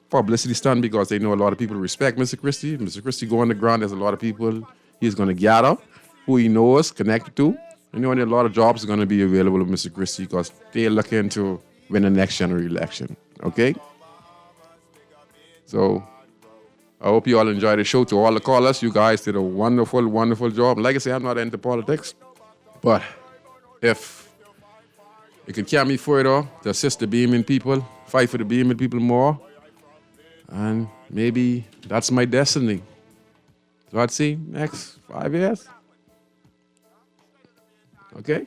publicity stunt because they know a lot of people respect Mr. Christie. Mr. Christie go on the ground, there's a lot of people he's going to gather who he knows, connected to. And a lot of jobs are going to be available with Mr. Christie because they're looking to win the next general election. Okay? So, I hope you all enjoyed the show. To all the callers, you guys did a wonderful, wonderful job. Like I say, I'm not into politics, but if it could carry me further to assist the Bahamian people, fight for the Bahamian people more, and maybe that's my destiny. So I'd see next 5 years. Okay?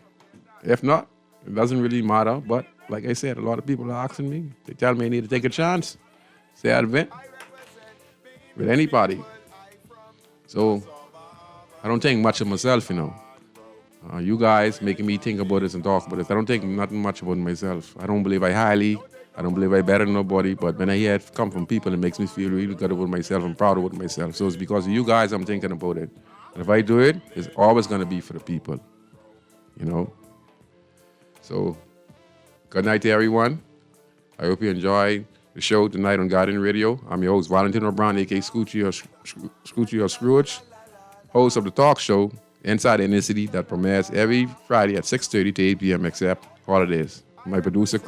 If not, it doesn't really matter. But like I said, a lot of people are asking me. They tell me I need to take a chance. Say I'd win with anybody. So I don't think much of myself, You guys making me think about this and talk about this. I don't think nothing much about myself. I don't believe I don't believe I better than nobody. But when I hear it come from people, it makes me feel really good about myself. I'm proud of myself. So it's because of you guys I'm thinking about it. And if I do it, it's always going to be for the people. So, good night to everyone. I hope you enjoy the show tonight on Guardian Radio. I'm your host, Valentino Brown, a.k.a. Scrooge or Scrooge, host of the talk show Inside the Inner City that premieres every Friday at 6:30 to 8 p.m. except holidays. My producer,